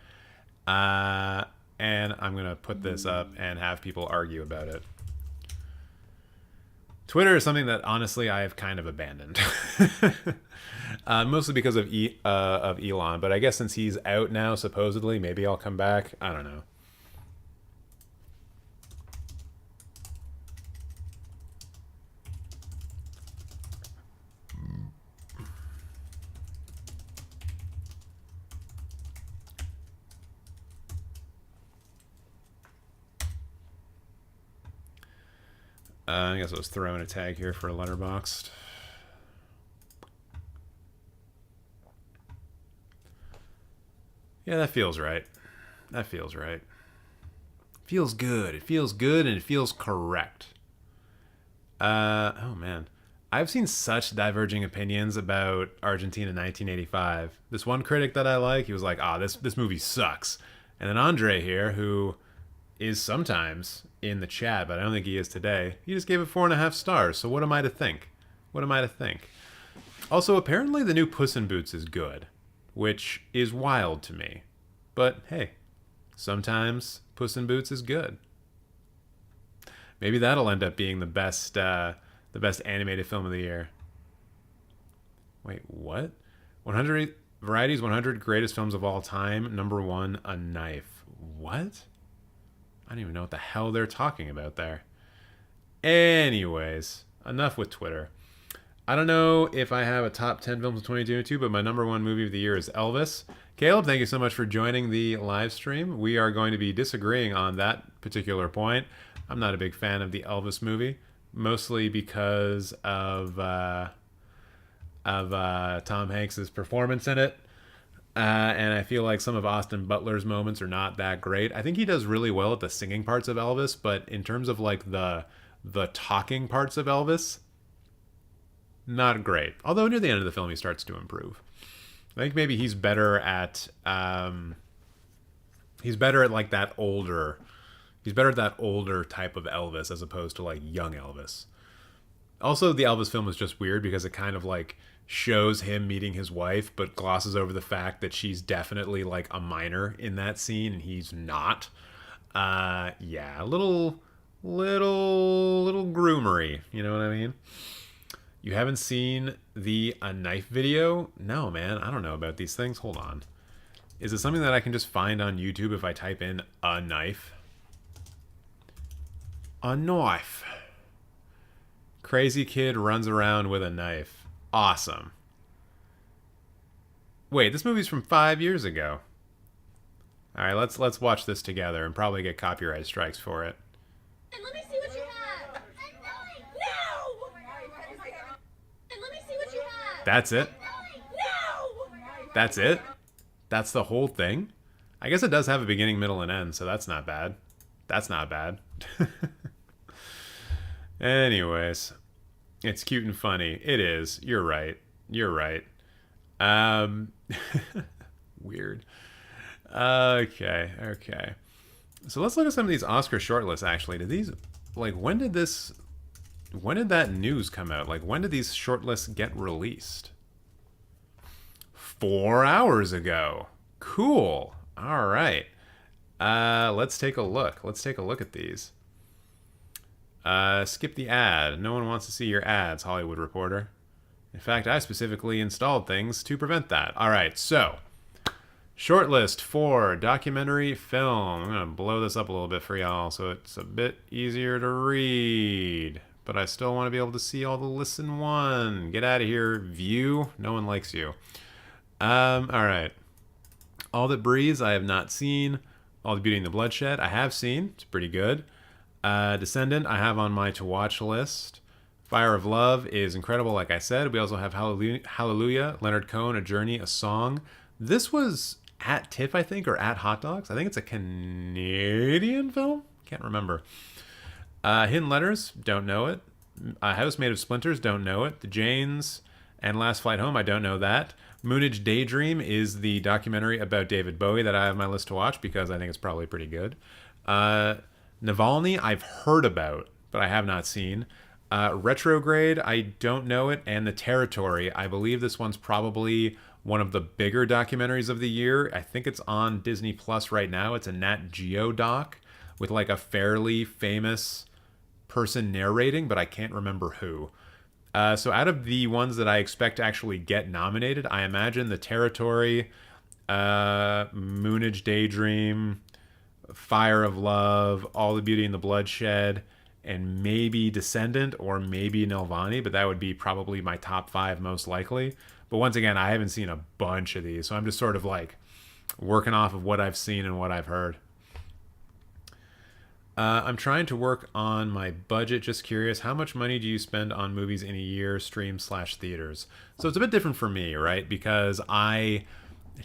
Speaker 6: And I'm going to put this up and have people argue about it. Twitter is something that, honestly, I have kind of abandoned. Mostly because of Elon. But I guess since he's out now, supposedly, maybe I'll come back. I don't know. I guess I was throwing a tag here for a Letterboxd. Yeah, that feels right. That feels right. Feels good. It feels good and it feels correct. Oh man. I've seen such diverging opinions about Argentina 1985. This one critic that I like, he was like, this movie sucks. And then Andre here, who is sometimes in the chat, but I don't think he is today, he just gave it 4.5 stars. So what am I to think? What am I to think? Also, apparently the new Puss in Boots is good, which is wild to me. But hey, sometimes Puss in Boots is good. Maybe that'll end up being the best animated film of the year. Wait, what? 100 Variety's 100 greatest films of all time. Number 1, A Knife. What? I don't even know what the hell they're talking about there. Anyways, enough with Twitter. I don't know if I have a top 10 films of 2022, but my number 1 movie of the year is Elvis. Caleb, thank you so much for joining the live stream. We are going to be disagreeing on that particular point. I'm not a big fan of the Elvis movie, mostly because of Tom Hanks's performance in it. And I feel like some of Austin Butler's moments are not that great. I think he does really well at the singing parts of Elvis, but in terms of like the talking parts of Elvis, not great. Although near the end of the film he starts to improve. I think maybe he's better at like that older. He's better at that older type of Elvis as opposed to like young Elvis. Also, the Elvis film is just weird because it kind of like shows him meeting his wife, but glosses over the fact that she's definitely like a minor in that scene and he's not. Yeah, a little groomery, you know what I mean? You haven't seen the A Knife video? No, man, I don't know about these things. Hold on. Is it something that I can just find on YouTube if I type in A Knife? A knife. Crazy kid runs around with a knife. Awesome. Wait, this movie's from 5 years ago. All right, let's watch this together and probably get copyright strikes for it.
Speaker 4: And let me see what you have. No! And let me see what you have.
Speaker 6: That's it?
Speaker 4: No!
Speaker 6: That's it? That's the whole thing? I guess it does have a beginning, middle, and end, so that's not bad. That's not bad. Anyways, it's cute and funny. It is. You're right. You're right. Weird. Okay. So let's look at some of these Oscar shortlists, actually. Do these like, when did that news come out? Like, when did these shortlists get released? 4 hours ago. Cool. All right. Let's take a look. Let's take a look at these. Skip the ad. No one wants to see your ads, Hollywood Reporter. In fact, I specifically installed things to prevent that. All right, so shortlist for documentary film. I'm going to blow this up a little bit for y'all so it's a bit easier to read. But I still want to be able to see all the listen one. Get out of here, view. No one likes you. All right. All That Breathes, I have not seen. All the Beauty and the Bloodshed, I have seen. It's pretty good. Descendant, I have on my to-watch list. Fire of Love is incredible, like I said. We also have Hallelujah, Leonard Cohen, A Journey, A Song. This was at TIFF, I think, or at Hot Dogs. I think it's a Canadian film. Can't remember. Hidden Letters, don't know it. A House Made of Splinters, don't know it. The Janes and Last Flight Home, I don't know that. Moonage Daydream is the documentary about David Bowie that I have on my list to watch because I think it's probably pretty good. Navalny, I've heard about, but I have not seen. Retrograde, I don't know it. And The Territory, I believe this one's probably one of the bigger documentaries of the year. I think it's on Disney Plus right now. It's a Nat Geo doc with like a fairly famous person narrating, but I can't remember who. So out of the ones that I expect to actually get nominated, I imagine The Territory, Moonage Daydream, Fire of Love, All the Beauty and the Bloodshed, and maybe Descendant or maybe Nilvani, but that would be probably my top 5 most likely. But once again, I haven't seen a bunch of these, so I'm just sort of like working off of what I've seen and what I've heard. I'm trying to work on my budget. Just curious, how much money do you spend on movies in a year, stream/theaters? So it's a bit different for me, right? Because I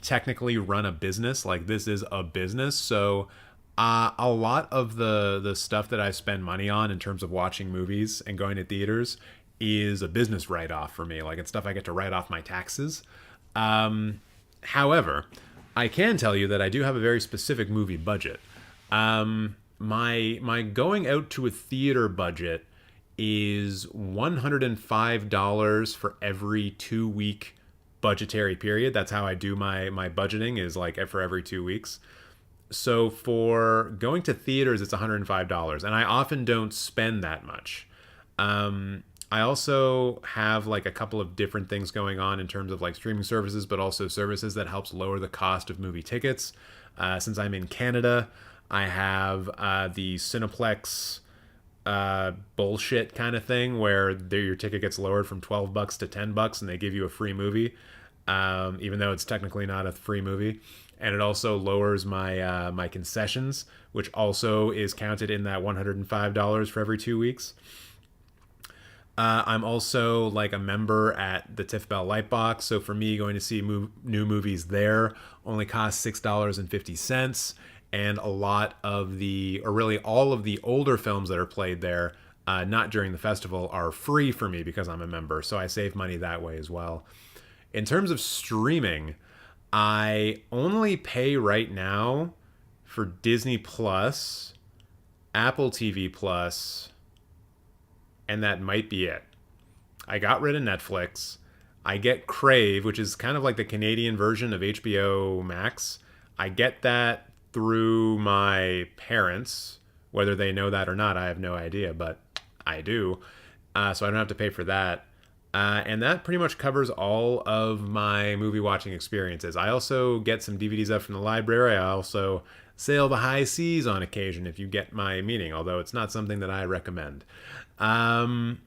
Speaker 6: technically run a business. Like, this is a business. So a lot of the stuff that I spend money on in terms of watching movies and going to theaters is a business write-off for me. Like, it's stuff I get to write off my taxes. However, I can tell you that I do have a very specific movie budget. My going out to a theater budget is $105 for every 2-week budgetary period. That's how I do my budgeting, is like for every 2 weeks. So for going to theaters, it's $105, and I often don't spend that much. I also have like a couple of different things going on in terms of like streaming services, but also services that helps lower the cost of movie tickets. Since I'm in Canada, I have the Cineplex bullshit kind of thing where your ticket gets lowered from $12 to $10 and they give you a free movie, even though it's technically not a free movie. And it also lowers my my concessions, which also is counted in that $105 for every 2 weeks. I'm also like a member at the TIFF Bell Lightbox, so for me, going to see new movies there only costs $6.50. And a lot of the, or really all of the older films that are played there, not during the festival, are free for me because I'm a member. So I save money that way as well. In terms of streaming, I only pay right now for Disney Plus, Apple TV Plus, and that might be it. I got rid of Netflix. I get Crave, which is kind of like the Canadian version of HBO Max. I get that through my parents. Whether they know that or not, I have no idea, but I do. So I don't have to pay for that. And that pretty much covers all of my movie watching experiences. I also get some DVDs up from the library. I also sail the high seas on occasion, if you get my meaning, although it's not something that I recommend. And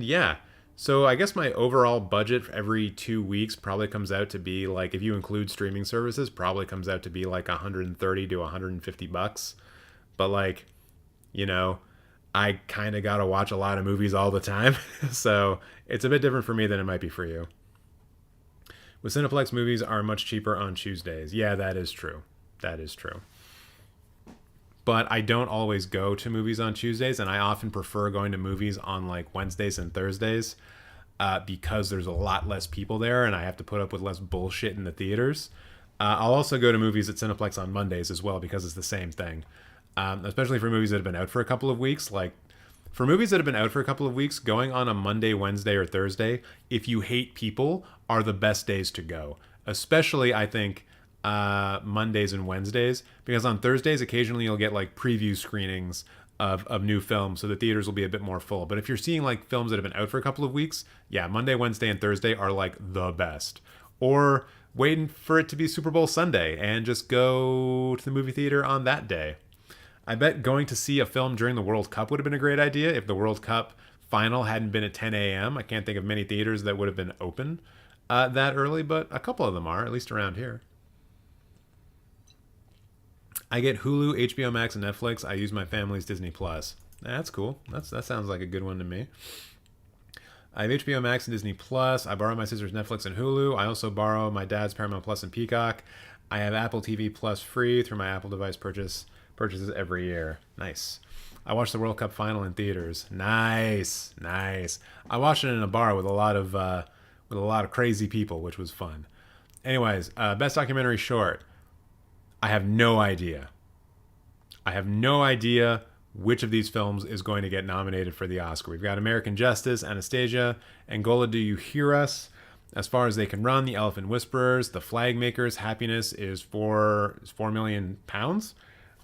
Speaker 6: yeah, so I guess my overall budget for every 2 weeks probably comes out to be like, if you include streaming services, probably comes out to be like $130 to $150. But like, you know, I kind of got to watch a lot of movies all the time. So it's a bit different for me than it might be for you. With Cineplex, movies are much cheaper on Tuesdays. Yeah, that is true. That is true. But I don't always go to movies on Tuesdays, and I often prefer going to movies on like Wednesdays and Thursdays because there's a lot less people there and I have to put up with less bullshit in the theaters. I'll also go to movies at Cineplex on Mondays as well because it's the same thing. especially for movies that have been out for a couple of weeks. Like, for movies that have been out for a couple of weeks, going on a Monday, Wednesday, or Thursday, if you hate people, are the best days to go. Especially, I think, Mondays and Wednesdays, because on Thursdays, occasionally you'll get like preview screenings of new films, so the theaters will be a bit more full. But if you're seeing like films that have been out for a couple of weeks, yeah, Monday, Wednesday, and Thursday are like the best. Or waiting for it to be Super Bowl Sunday and just go to the movie theater on that day. I bet going to see a film during the World Cup would have been a great idea if the World Cup final hadn't been at 10 a.m. I can't think of many theaters that would have been open that early, but a couple of them are, at least around here. I get Hulu, HBO Max, and Netflix. I use my family's Disney Plus. That's cool. That sounds like a good one to me. I have HBO Max and Disney Plus. I borrow my sister's Netflix and Hulu. I also borrow my dad's Paramount Plus and Peacock. I have Apple TV Plus free through my Apple device purchases every year. Nice. I watched the World Cup final in theaters. Nice. I watched it in a bar with a lot of crazy people, which was fun. Anyways, best documentary short. I have no idea. Which of these films is going to get nominated for the Oscar. We've got American Justice, Anastasia, Angola, Do You Hear Us, As Far as They Can Run, The Elephant Whisperers, The Flag Makers, Happiness is 4 million pounds.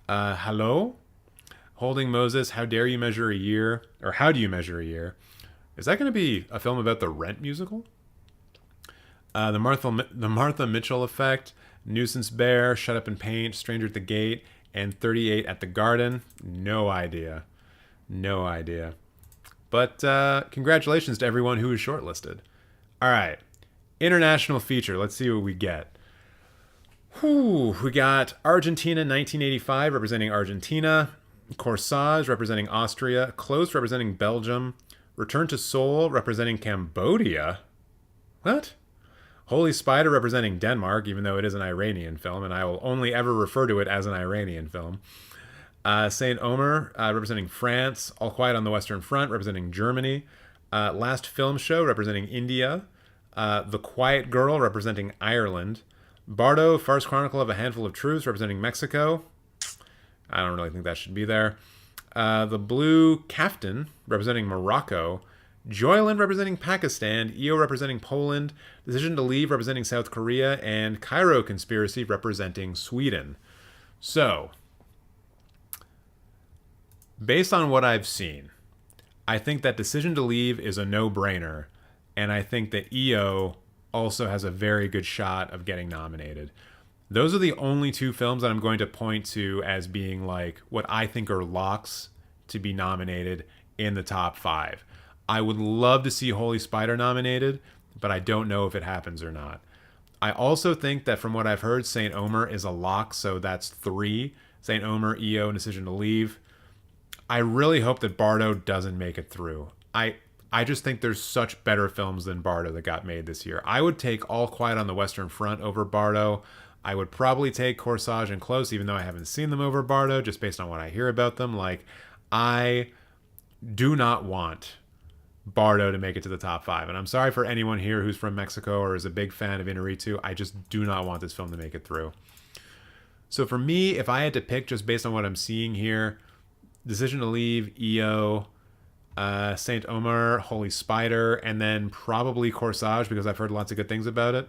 Speaker 6: Hello? Holding Moses, How Dare You Measure a Year, or How Do You Measure a Year? Is that going to be a film about the Rent musical? The Martha Mitchell Effect, Nuisance Bear, Shut Up and Paint, Stranger at the Gate, and 38 at the Garden. No idea. But congratulations to everyone who was shortlisted. All right. International feature. Let's see what we get. We got Argentina 1985 representing Argentina. Corsage representing Austria. Close representing Belgium. Return to Seoul representing Cambodia. What? Holy Spider representing Denmark, even though it is an Iranian film, and I will only ever refer to it as an Iranian film. Saint Omer representing France. All Quiet on the Western Front representing Germany. Last Film Show representing India. The Quiet Girl representing Ireland. Bardo, Farce Chronicle of a Handful of Truths representing Mexico. I don't really think that should be there. The Blue Kaftan representing Morocco. Joyland representing Pakistan, EO representing Poland, Decision to Leave representing South Korea, and Cairo Conspiracy representing Sweden. So, based on what I've seen, I think that Decision to Leave is a no-brainer, and I think that EO also has a very good shot of getting nominated. Those are the only two films that I'm going to point to as being like what I think are locks to be nominated in the top 5. I would love to see Holy Spider nominated, but I don't know if it happens or not. I also think that from what I've heard, St. Omer is a lock, so that's 3. St. Omer, EO, and Decision to Leave. I really hope that Bardo doesn't make it through. I just think there's such better films than Bardo that got made this year. I would take All Quiet on the Western Front over Bardo. I would probably take Corsage and Close, even though I haven't seen them, over Bardo, just based on what I hear about them. Like, I do not want Bardo to make it to the top 5. And I'm sorry for anyone here who's from Mexico or is a big fan of Inarritu. I just do not want this film to make it through. So for me, if I had to pick just based on what I'm seeing here, Decision to Leave, EO, Saint Omer, Holy Spider, and then probably Corsage because I've heard lots of good things about it.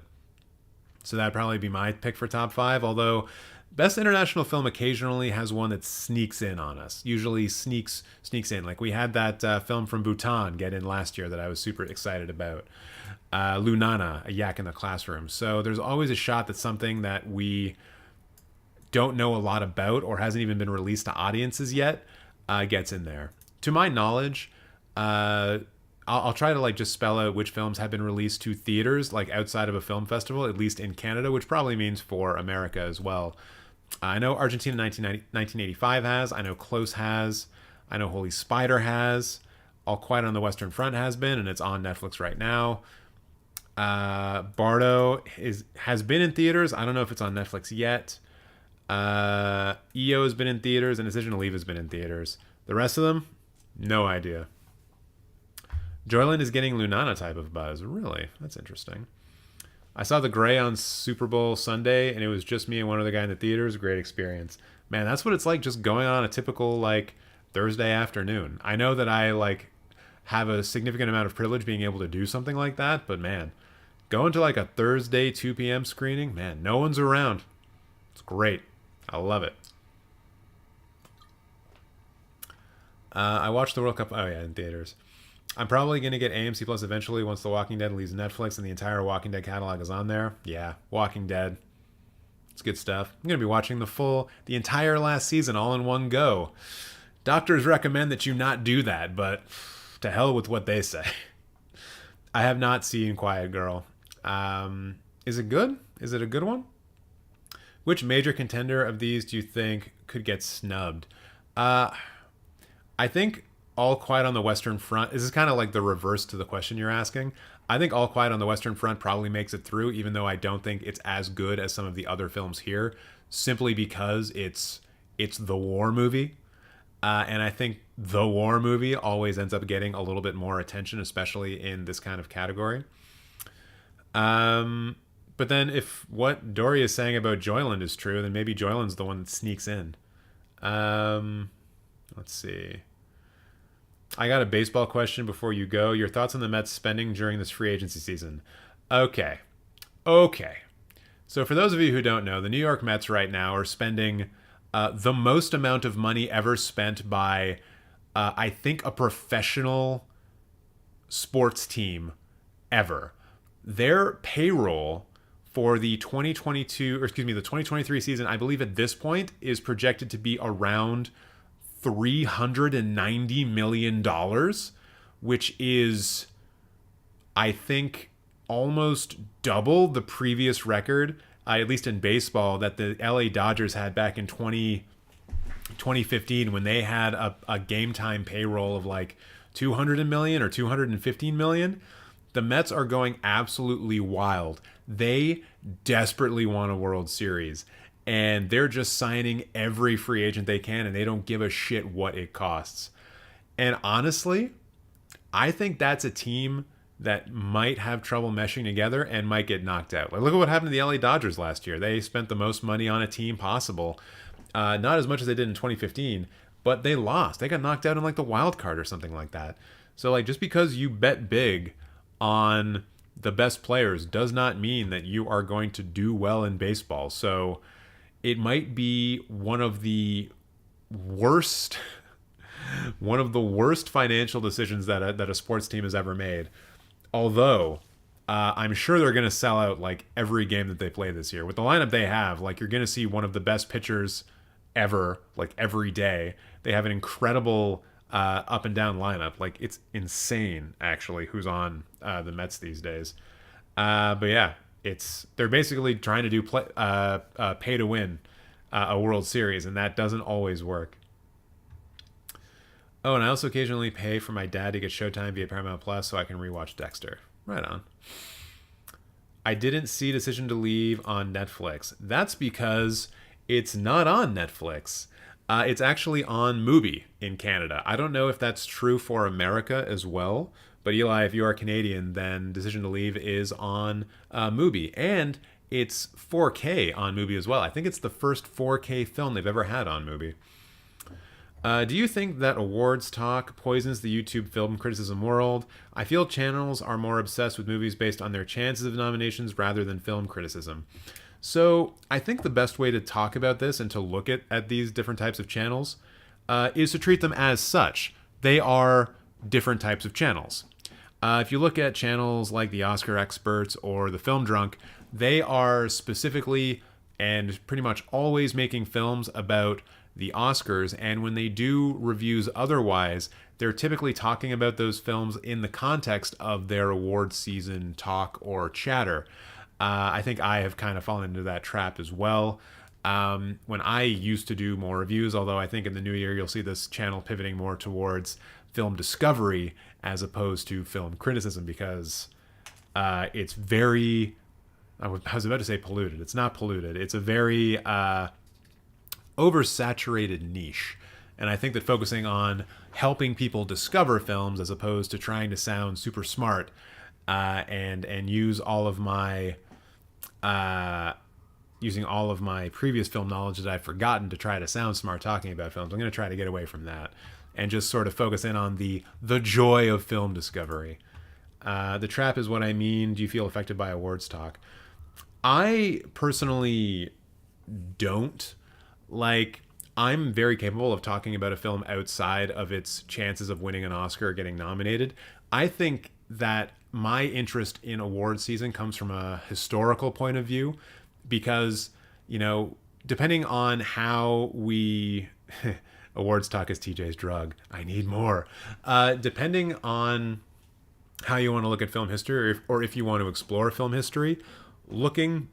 Speaker 6: So that'd probably be my pick for top 5. Although Best International Film occasionally has one that sneaks in on us. Usually sneaks in. Like we had that film from Bhutan get in last year that I was super excited about. Lunana, A Yak in the Classroom. So there's always a shot that something that we don't know a lot about or hasn't even been released to audiences yet gets in there. To my knowledge, I'll try to like just spell out which films have been released to theaters like outside of a film festival, at least in Canada, which probably means for America as well. I know Argentina 1985 has. I know Close has. I know Holy Spider has. All Quiet on the Western Front has been, and it's on Netflix right now. Bardo has been in theaters. I don't know if it's on Netflix yet. EO has been in theaters, and Decision to Leave has been in theaters. The rest of them, no idea. Joyland is getting Lunana type of buzz. Really? That's interesting. I saw The Gray on Super Bowl Sunday, and it was just me and one other guy in the theaters. Great experience. Man, that's what it's like just going on a typical, like, Thursday afternoon. I know that I, like, have a significant amount of privilege being able to do something like that, but man, going to, like, a Thursday 2 p.m. screening, man, no one's around. It's great. I love it. I watched the World Cup. Oh, yeah, in theaters. I'm probably going to get AMC Plus eventually once The Walking Dead leaves Netflix and the entire Walking Dead catalog is on there. Yeah, Walking Dead. It's good stuff. I'm going to be watching the entire last season all in one go. Doctors recommend that you not do that, but to hell with what they say. I have not seen Quiet Girl. Is it good? Is it a good one? Which major contender of these do you think could get snubbed? I think All Quiet on the Western Front. This is kind of like the reverse to the question you're asking. I think All Quiet on the Western Front probably makes it through, even though I don't think it's as good as some of the other films here, simply because it's the war movie. And I think the war movie always ends up getting a little bit more attention, especially in this kind of category. But then if what Dory is saying about Joyland is true, then maybe Joyland's the one that sneaks in. Let's see. I got a baseball question before you go. Your thoughts on the Mets spending during this free agency season? Okay. So for those of you who don't know, the New York Mets right now are spending the most amount of money ever spent by, I think, a professional sports team ever. Their payroll for the 2023 season, I believe at this point, is projected to be around $390 million, which is, I think, almost double the previous record, at least in baseball, that the LA Dodgers had back in 2015 when they had a game time payroll of like $200 million or $215 million. The Mets are going absolutely wild. They desperately want a World Series. And they're just signing every free agent they can, and they don't give a shit what it costs. And honestly, I think that's a team that might have trouble meshing together and might get knocked out. Like, look at what happened to the LA Dodgers last year. They spent the most money on a team possible. Not as much as they did in 2015, but they lost. They got knocked out in like the wild card or something like that. So like, just because you bet big on the best players does not mean that you are going to do well in baseball. So it might be one of the worst financial decisions that a sports team has ever made. Although I'm sure they're going to sell out like every game that they play this year. With the lineup they have, like, you're going to see one of the best pitchers ever, like, every day. They have an incredible up and down lineup. Like, it's insane, actually, who's on the Mets these days. But yeah, they're basically trying to do pay to win a World Series, and that doesn't always work. Oh, and I also occasionally pay for my dad to get Showtime via Paramount Plus so I can rewatch Dexter. Right on. I didn't see Decision to Leave on Netflix. That's because it's not on Netflix. It's actually on Mubi in Canada. I don't know if that's true for America as well, but Eli, if you are Canadian, then Decision to Leave is on Mubi. And it's 4K on Mubi as well. I think it's the first 4K film they've ever had on Mubi. Do you think that awards talk poisons the YouTube film criticism world? I feel channels are more obsessed with movies based on their chances of nominations rather than film criticism. So I think the best way to talk about this and to look at these different types of channels is to treat them as such. They are different types of channels. If you look at channels like the Oscar Experts or the Film Drunk, they are specifically and pretty much always making films about the Oscars, and when they do reviews otherwise, they're typically talking about those films in the context of their award season talk or chatter. I think I have kind of fallen into that trap as well. When I used to do more reviews, although I think in the new year you'll see this channel pivoting more towards film discovery as opposed to film criticism, because it's very, I was about to say polluted. It's not polluted. It's a very oversaturated niche. And I think that focusing on helping people discover films as opposed to trying to sound super smart and use all of my using all of my previous film knowledge that I've forgotten to try to sound smart talking about films. I'm going to try to get away from that and just sort of focus in on the joy of film discovery. The trap is what I mean. Do you feel affected by awards talk? I personally don't. Like, I'm very capable of talking about a film outside of its chances of winning an Oscar or getting nominated. I think that my interest in award season comes from a historical point of view because, you know, depending on how we... awards talk is TJ's drug. I need more. Depending on how you want to look at film history or if you want to explore film history, looking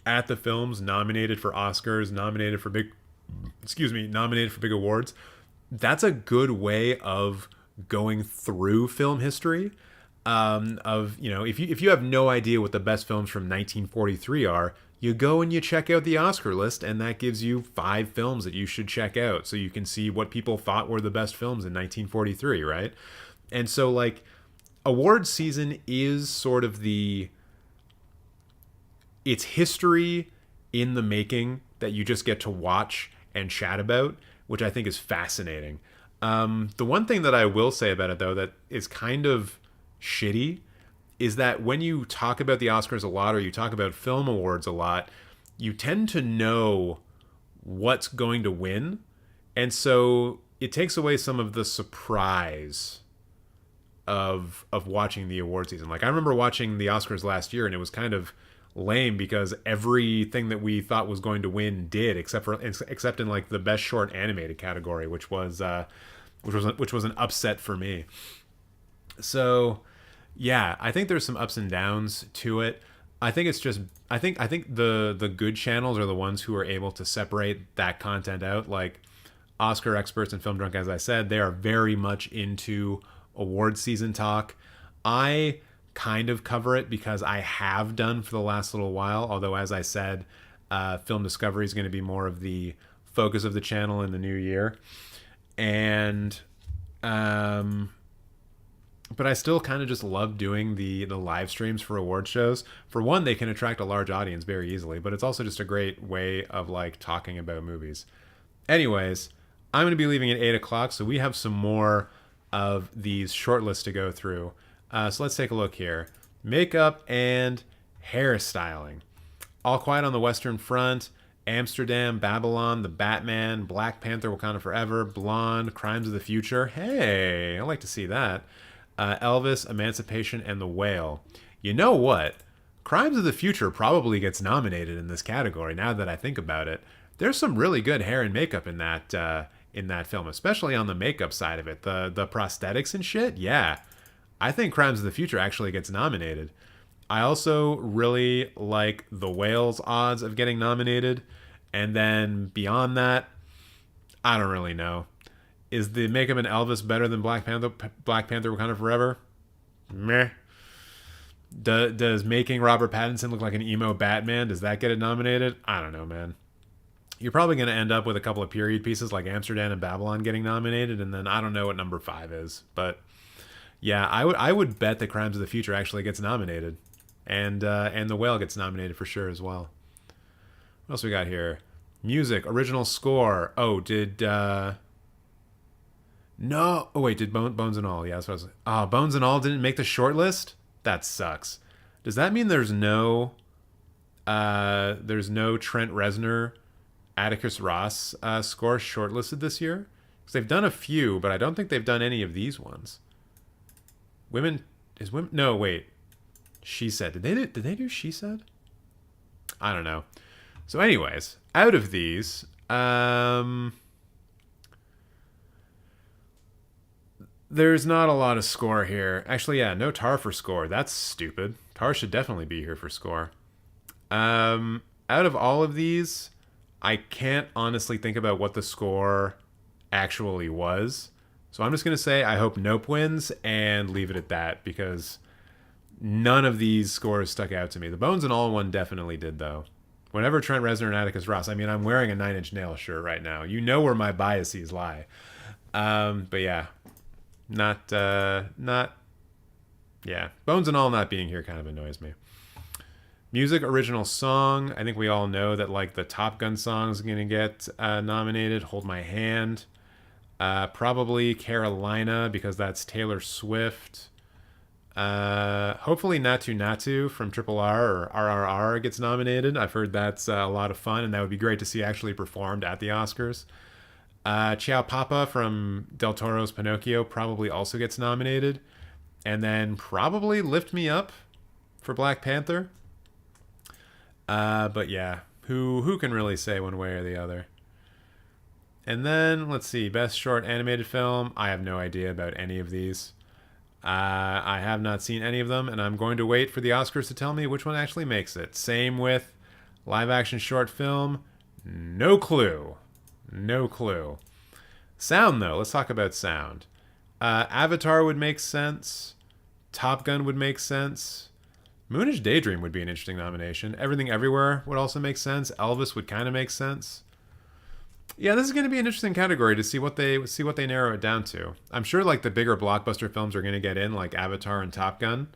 Speaker 6: at the films nominated for Oscars, nominated for big awards, that's a good way of going through film history. If you have no idea what the best films from 1943 are, you go and you check out the Oscar list, and that gives you 5 films that you should check out so you can see what people thought were the best films in 1943, right? And so, like, award season is sort of it's history in the making that you just get to watch and chat about, which I think is fascinating. The one thing that I will say about it, though, that is kind of shitty is that when you talk about the Oscars a lot or you talk about film awards a lot, you tend to know what's going to win. And so it takes away some of the surprise of watching the award season. Like, I remember watching the Oscars last year and it was kind of lame because everything that we thought was going to win did, except in like the best short animated category, which was an upset for me. So yeah, I think there's some ups and downs to it. I think it's just I think the good channels are the ones who are able to separate that content out. Like Oscar experts and Film Drunk, as I said, they are very much into award season talk. I kind of cover it because I have done for the last little while, although as I said, film discovery is going to be more of the focus of the channel in the new year. And but I still kind of just love doing the live streams for award shows. For one, they can attract a large audience very easily, but it's also just a great way of like talking about movies. Anyways, I'm going to be leaving at 8 o'clock, so we have some more of these shortlists to go through. So let's take a look here. Makeup and hairstyling. All Quiet on the Western Front, Amsterdam, Babylon, The Batman, Black Panther, Wakanda Forever, Blonde, Crimes of the Future. Hey, I like to see that. Elvis, Emancipation, and The Whale. You know what? Crimes of the Future probably gets nominated in this category now that I think about it. There's some really good hair and makeup in that film, especially on the makeup side of it. The prosthetics and shit, yeah. I think Crimes of the Future actually gets nominated. I also really like The Whale's odds of getting nominated. And then beyond that, I don't really know. Is the makeup in Elvis better than Black Panther Wakanda Forever? Meh. Does making Robert Pattinson look like an emo Batman, does that get it nominated? I don't know, man. You're probably going to end up with a couple of period pieces like Amsterdam and Babylon getting nominated, and then I don't know what number 5 is. But yeah, I would bet that Crimes of the Future actually gets nominated. And The Whale gets nominated for sure as well. What else we got here? Music, original score. Oh, did... No. Oh, wait, did Bones and All? Yeah, that's what I was like. Oh, Bones and All didn't make the short list? That sucks. Does that mean there's no Trent Reznor, Atticus Ross score shortlisted this year? Because they've done a few, but I don't think they've done any of these ones. No, wait. She Said. Did they do She Said? I don't know. So anyways, out of these, there's not a lot of score here. Actually, yeah, no Tar for score. That's stupid. Tar should definitely be here for score. Out of all of these, I can't honestly think about what the score actually was. So I'm just going to say I hope Nope wins and leave it at that because none of these scores stuck out to me. The Bones and All one definitely did, though. Whenever Trent Reznor and Atticus Ross, I mean, I'm wearing a Nine Inch Nails shirt right now. You know where my biases lie. But yeah. Yeah. Bones and All not being here kind of annoys me. Music original song. I think we all know that like the Top Gun song is going to get nominated. Hold My Hand. Probably Carolina because that's Taylor Swift. Hopefully Natu Natu from Triple R or RRR gets nominated. I've heard that's a lot of fun, and that would be great to see actually performed at the Oscars. Ciao Papa from Del Toro's Pinocchio probably also gets nominated. And then probably Lift Me Up for Black Panther. But yeah, who can really say one way or the other? And then, let's see, Best Short Animated Film. I have no idea about any of these. I have not seen any of them, and I'm going to wait for the Oscars to tell me which one actually makes it. Same with live action short film. No clue. No clue. Sound, though. Let's talk about sound. Avatar would make sense. Top Gun would make sense. Moonish Daydream would be an interesting nomination. Everything Everywhere would also make sense. Elvis would kind of make sense. Yeah, this is going to be an interesting category to see what they narrow it down to. I'm sure like the bigger blockbuster films are going to get in, like Avatar and Top Gun,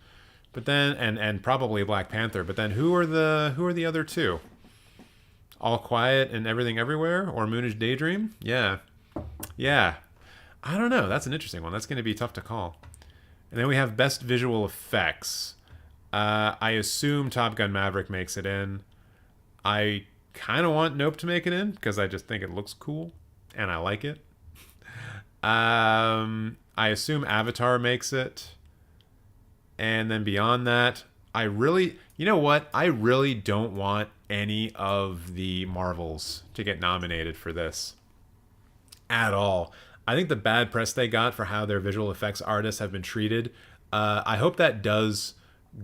Speaker 6: but then and probably Black Panther. But then who are the other two? All Quiet and Everything Everywhere or Moonish Daydream? Yeah. I don't know. That's an interesting one. That's going to be tough to call. And then we have Best Visual Effects. I assume Top Gun Maverick makes it in. I kind of want Nope to make it in because I just think it looks cool and I like it. I assume Avatar makes it. And then beyond that, you know what? I really don't want any of the Marvels to get nominated for this at all. I think the bad press they got for how their visual effects artists have been treated, I hope that does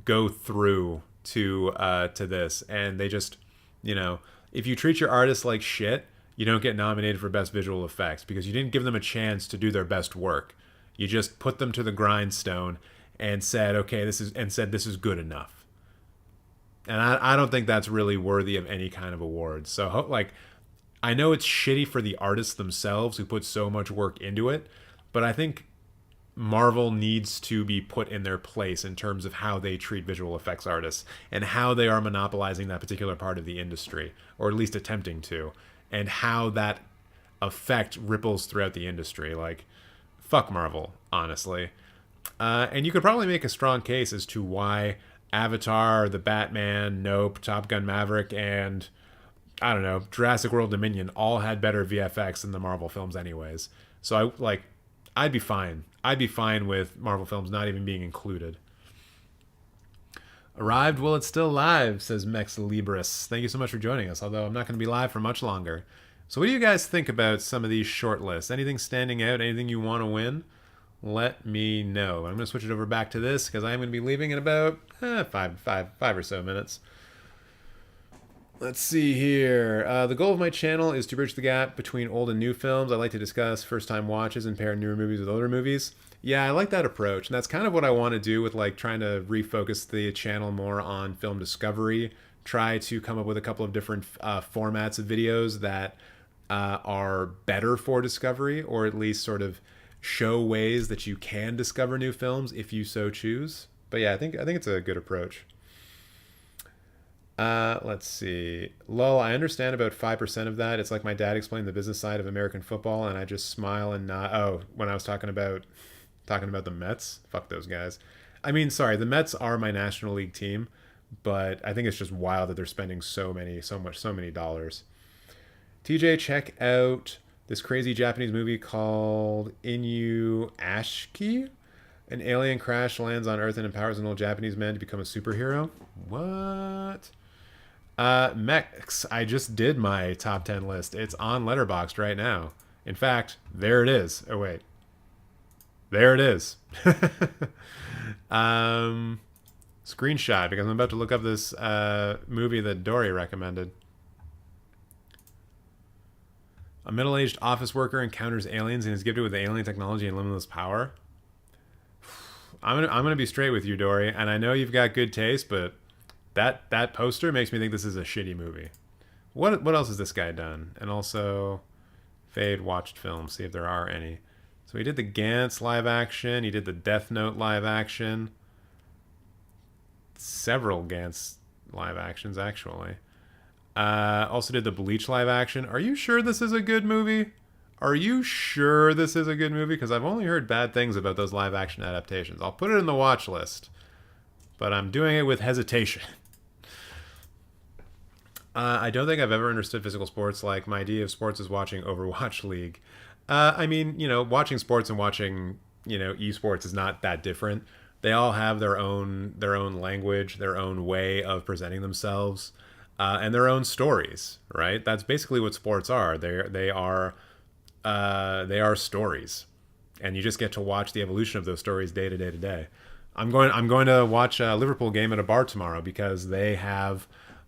Speaker 6: go through to this, and they just, if you treat your artists like shit, you don't get nominated for best visual effects because you didn't give them a chance to do their best work. You just put them to the grindstone and said, okay, this is good enough. And I don't think that's really worthy of any kind of award. So I know it's shitty for the artists themselves who put so much work into it, but I think Marvel needs to be put in their place in terms of how they treat visual effects artists and how they are monopolizing that particular part of the industry, or at least attempting to, and how that effect ripples throughout the industry. Like, fuck Marvel, honestly. And you could probably make a strong case as to why Avatar, The Batman, Nope, Top Gun Maverick, and I don't know, Jurassic World Dominion all had better VFX than the Marvel films anyways. So I'd be fine. I'd be fine with Marvel films not even being included. Arrived while it's still live, says Mex Libris. Thank you so much for joining us, although I'm not going to be live for much longer. So what do you guys think about some of these short lists? Anything standing out? Anything you want to win? Let me know. I'm going to switch it over back to this because I'm going to be leaving in about five or so minutes. Let's see here. The goal of my channel is to bridge the gap between old and new films. I like to discuss first-time watches and pair newer movies with older movies. Yeah, I like that approach, and that's kind of what I want to do with trying to refocus the channel more on film discovery. Try to come up with a couple of different formats of videos that are better for discovery, or at least sort of show ways that you can discover new films if you so choose. But yeah, I think it's a good approach. Let's see. Lol, I understand about 5% of that. It's like my dad explained the business side of American football, and I just smile and nod. Oh, when I was talking about the Mets? Fuck those guys. I mean, sorry, the Mets are my National League team, but I think it's just wild that they're spending so many dollars. TJ, check out this crazy Japanese movie called Inuyashiki. An alien crash lands on Earth and empowers an old Japanese man to become a superhero. What? Mex, I just did my top 10 list. It's on Letterboxd right now. In fact, there it is. Oh, wait. There it is. Screenshot, because I'm about to look up this movie that Dory recommended. A middle-aged office worker encounters aliens and is gifted with alien technology and limitless power. I'm gonna be straight with you, Dory, and I know you've got good taste, but that poster makes me think this is a shitty movie. What else has this guy done? And also, Fade watched films. See if there are any. So he did the Gantz live action. He did the Death Note live action. Several Gantz live actions, actually. Also did the Bleach live action. Are you sure this is a good movie? Are you sure this is a good movie? Because I've only heard bad things about those live action adaptations. I'll put it in the watch list, but I'm doing it with hesitation. I don't think I've ever understood physical sports. Like, my idea of sports is watching Overwatch League. I mean, watching sports and watching, esports is not that different. They all have their own language, their own way of presenting themselves, and their own stories, right? That's basically what sports are. They are stories, and you just get to watch the evolution of those stories day to day to day. I'm going to watch a Liverpool game at a bar tomorrow because they have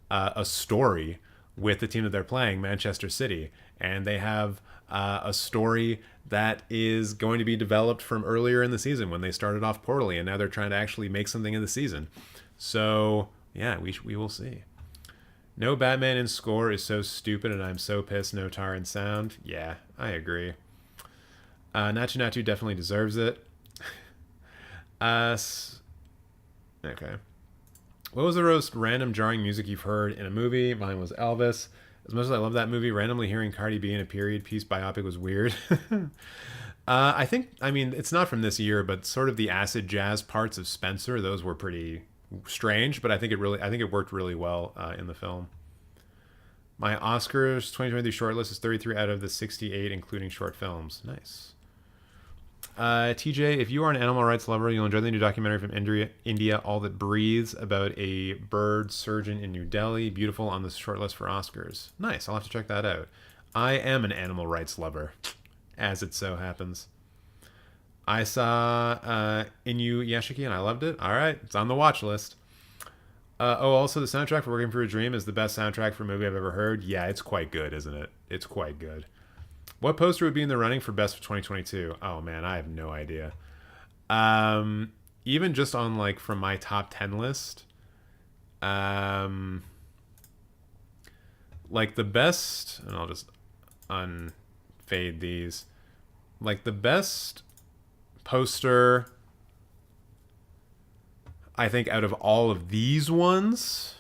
Speaker 6: a story with the team that they're playing, Manchester City, and they have a story that is going to be developed from earlier in the season when they started off poorly, and now they're trying to actually make something in the season. So yeah, we will see. No Batman in score is so stupid, and I'm so pissed no Tar in sound. Yeah, I agree. Naatu Naatu definitely deserves it. Okay. What was the most random jarring music you've heard in a movie? Mine was Elvis. As much as I love that movie, randomly hearing Cardi B in a period piece biopic was weird. I mean, it's not from this year, but sort of the acid jazz parts of Spencer, those were pretty strange, but I think it worked really well in the film. My Oscars 2023 shortlist is 33 out of the 68, including short films. Nice. TJ, if you are an animal rights lover, you'll enjoy the new documentary from India, All That Breathes, about a bird surgeon in New Delhi. Beautiful, on the shortlist for Oscars. Nice, I'll have to check that out. I am an animal rights lover, as it so happens. I saw Inu Yashiki and I loved it. All right, it's on the watch list. Also, the soundtrack for Working for a Dream is the best soundtrack for a movie I've ever heard. Yeah, it's quite good, isn't it? It's quite good. What poster would be in the running for best of 2022? Oh man, I have no idea. Even just on from my top 10 list, the best, and I'll just unfade these. The best poster, I think, out of all of these ones,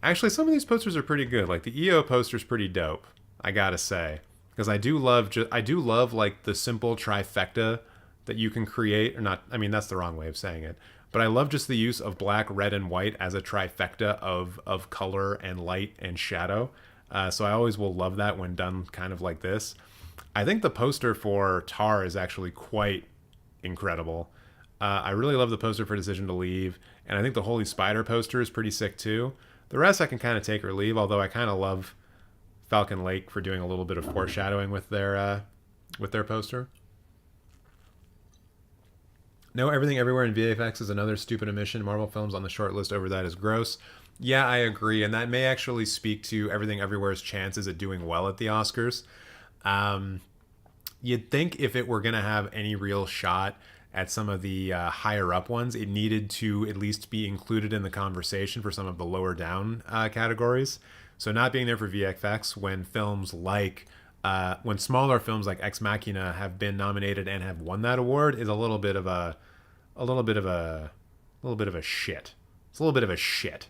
Speaker 6: actually some of these posters are pretty good. The EO poster's pretty dope, I gotta say. Because I do love the simple trifecta that you can create, or not. I mean, that's the wrong way of saying it, but I love just the use of black, red, and white as a trifecta of color and light and shadow. So I always will love that when done kind of like this. I think the poster for Tar is actually quite incredible. I really love the poster for Decision to Leave, and I think the Holy Spider poster is pretty sick too. The rest I can kind of take or leave, although I kind of love Falcon Lake for doing a little bit of foreshadowing with their poster. No Everything Everywhere in VFX is another stupid omission. Marvel films on the short list over that is gross. Yeah, I agree, and that may actually speak to Everything Everywhere's chances at doing well at the Oscars. You'd think if it were going to have any real shot at some of the higher up ones, it needed to at least be included in the conversation for some of the lower down categories. So not being there for VFX when when smaller films like Ex Machina have been nominated and have won that award is a little bit of a shit. It's a little bit of a shit.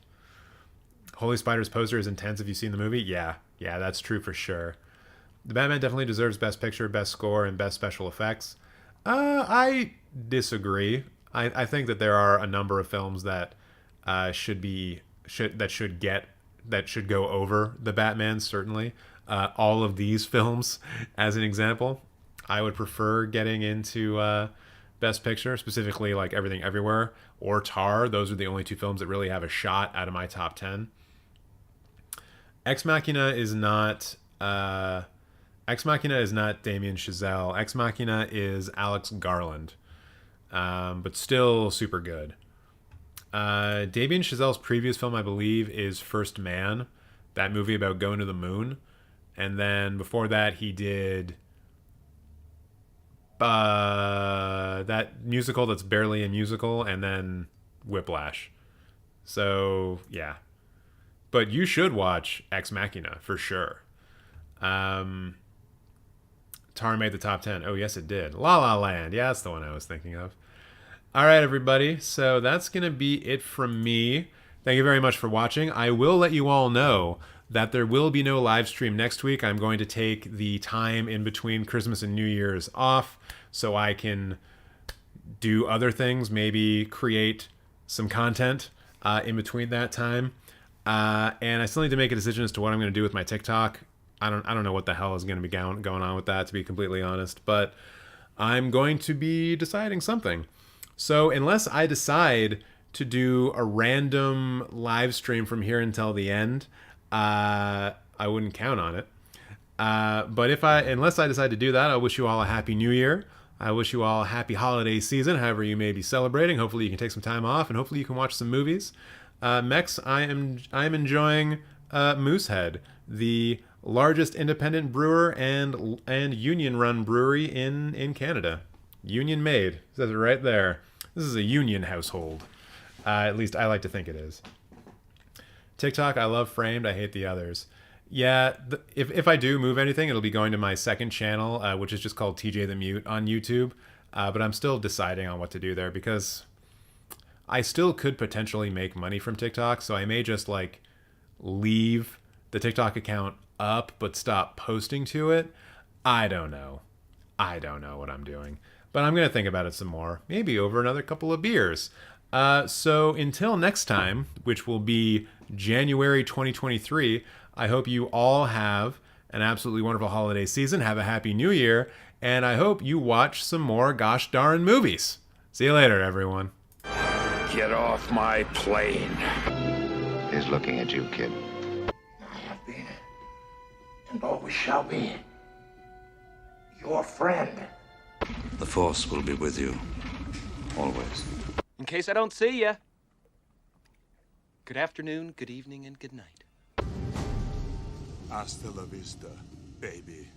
Speaker 6: Holy Spider's poster is intense. Have you seen the movie? Yeah, that's true for sure. The Batman definitely deserves Best Picture, Best Score, and Best Special Effects. I disagree. I think that there are a number of films that should go over the Batman, certainly. All of these films, as an example, I would prefer getting into Best Picture, specifically Everything Everywhere or Tar. Those are the only two films that really have a shot out of my top 10. Ex Machina is not Damien Chazelle. Ex Machina is Alex Garland, but still super good. Damien Chazelle's previous film, I believe, is First Man, that movie about going to the moon. And then before that, he did that musical that's barely a musical, and then Whiplash. So, yeah. But you should watch Ex Machina, for sure. Tar made the top 10. Oh, yes, it did. La La Land. Yeah, that's the one I was thinking of. All right, everybody. So that's going to be it from me. Thank you very much for watching. I will let you all know that there will be no live stream next week. I'm going to take the time in between Christmas and New Year's off so I can do other things, maybe create some content in between that time. And I still need to make a decision as to what I'm going to do with my TikTok. I don't know what the hell is going to be going on with that, to be completely honest, but I'm going to be deciding something. So unless I decide to do a random live stream from here until the end, I wouldn't count on it. But unless I decide to do that, I wish you all a happy New Year. I wish you all a happy holiday season, however you may be celebrating. Hopefully you can take some time off, and hopefully you can watch some movies. Mex, I am enjoying Moosehead, the largest independent brewer and union-run brewery in Canada. Union made, says it right there. This is a union household. At least I like to think it is. TikTok, I love Framed. I hate the others. Yeah, if I do move anything, it'll be going to my second channel, which is just called TJ the Mute on YouTube. But I'm still deciding on what to do there because I still could potentially make money from TikTok. So I may just like leave the TikTok account up but stop posting to it. I don't know what I'm doing. But I'm going to think about it some more. Maybe over another couple of beers. So until next time, which will be January 2023, I hope you all have an absolutely wonderful holiday season. Have a happy new year. And I hope you watch some more gosh darn movies. See you later, everyone.
Speaker 2: Get off my plane.
Speaker 5: He's looking at you, kid.
Speaker 2: I have been, and always shall be, your friend.
Speaker 7: The Force will be with you, always.
Speaker 3: In case I don't see ya. Good afternoon, good evening, and good night.
Speaker 1: Hasta la vista, baby.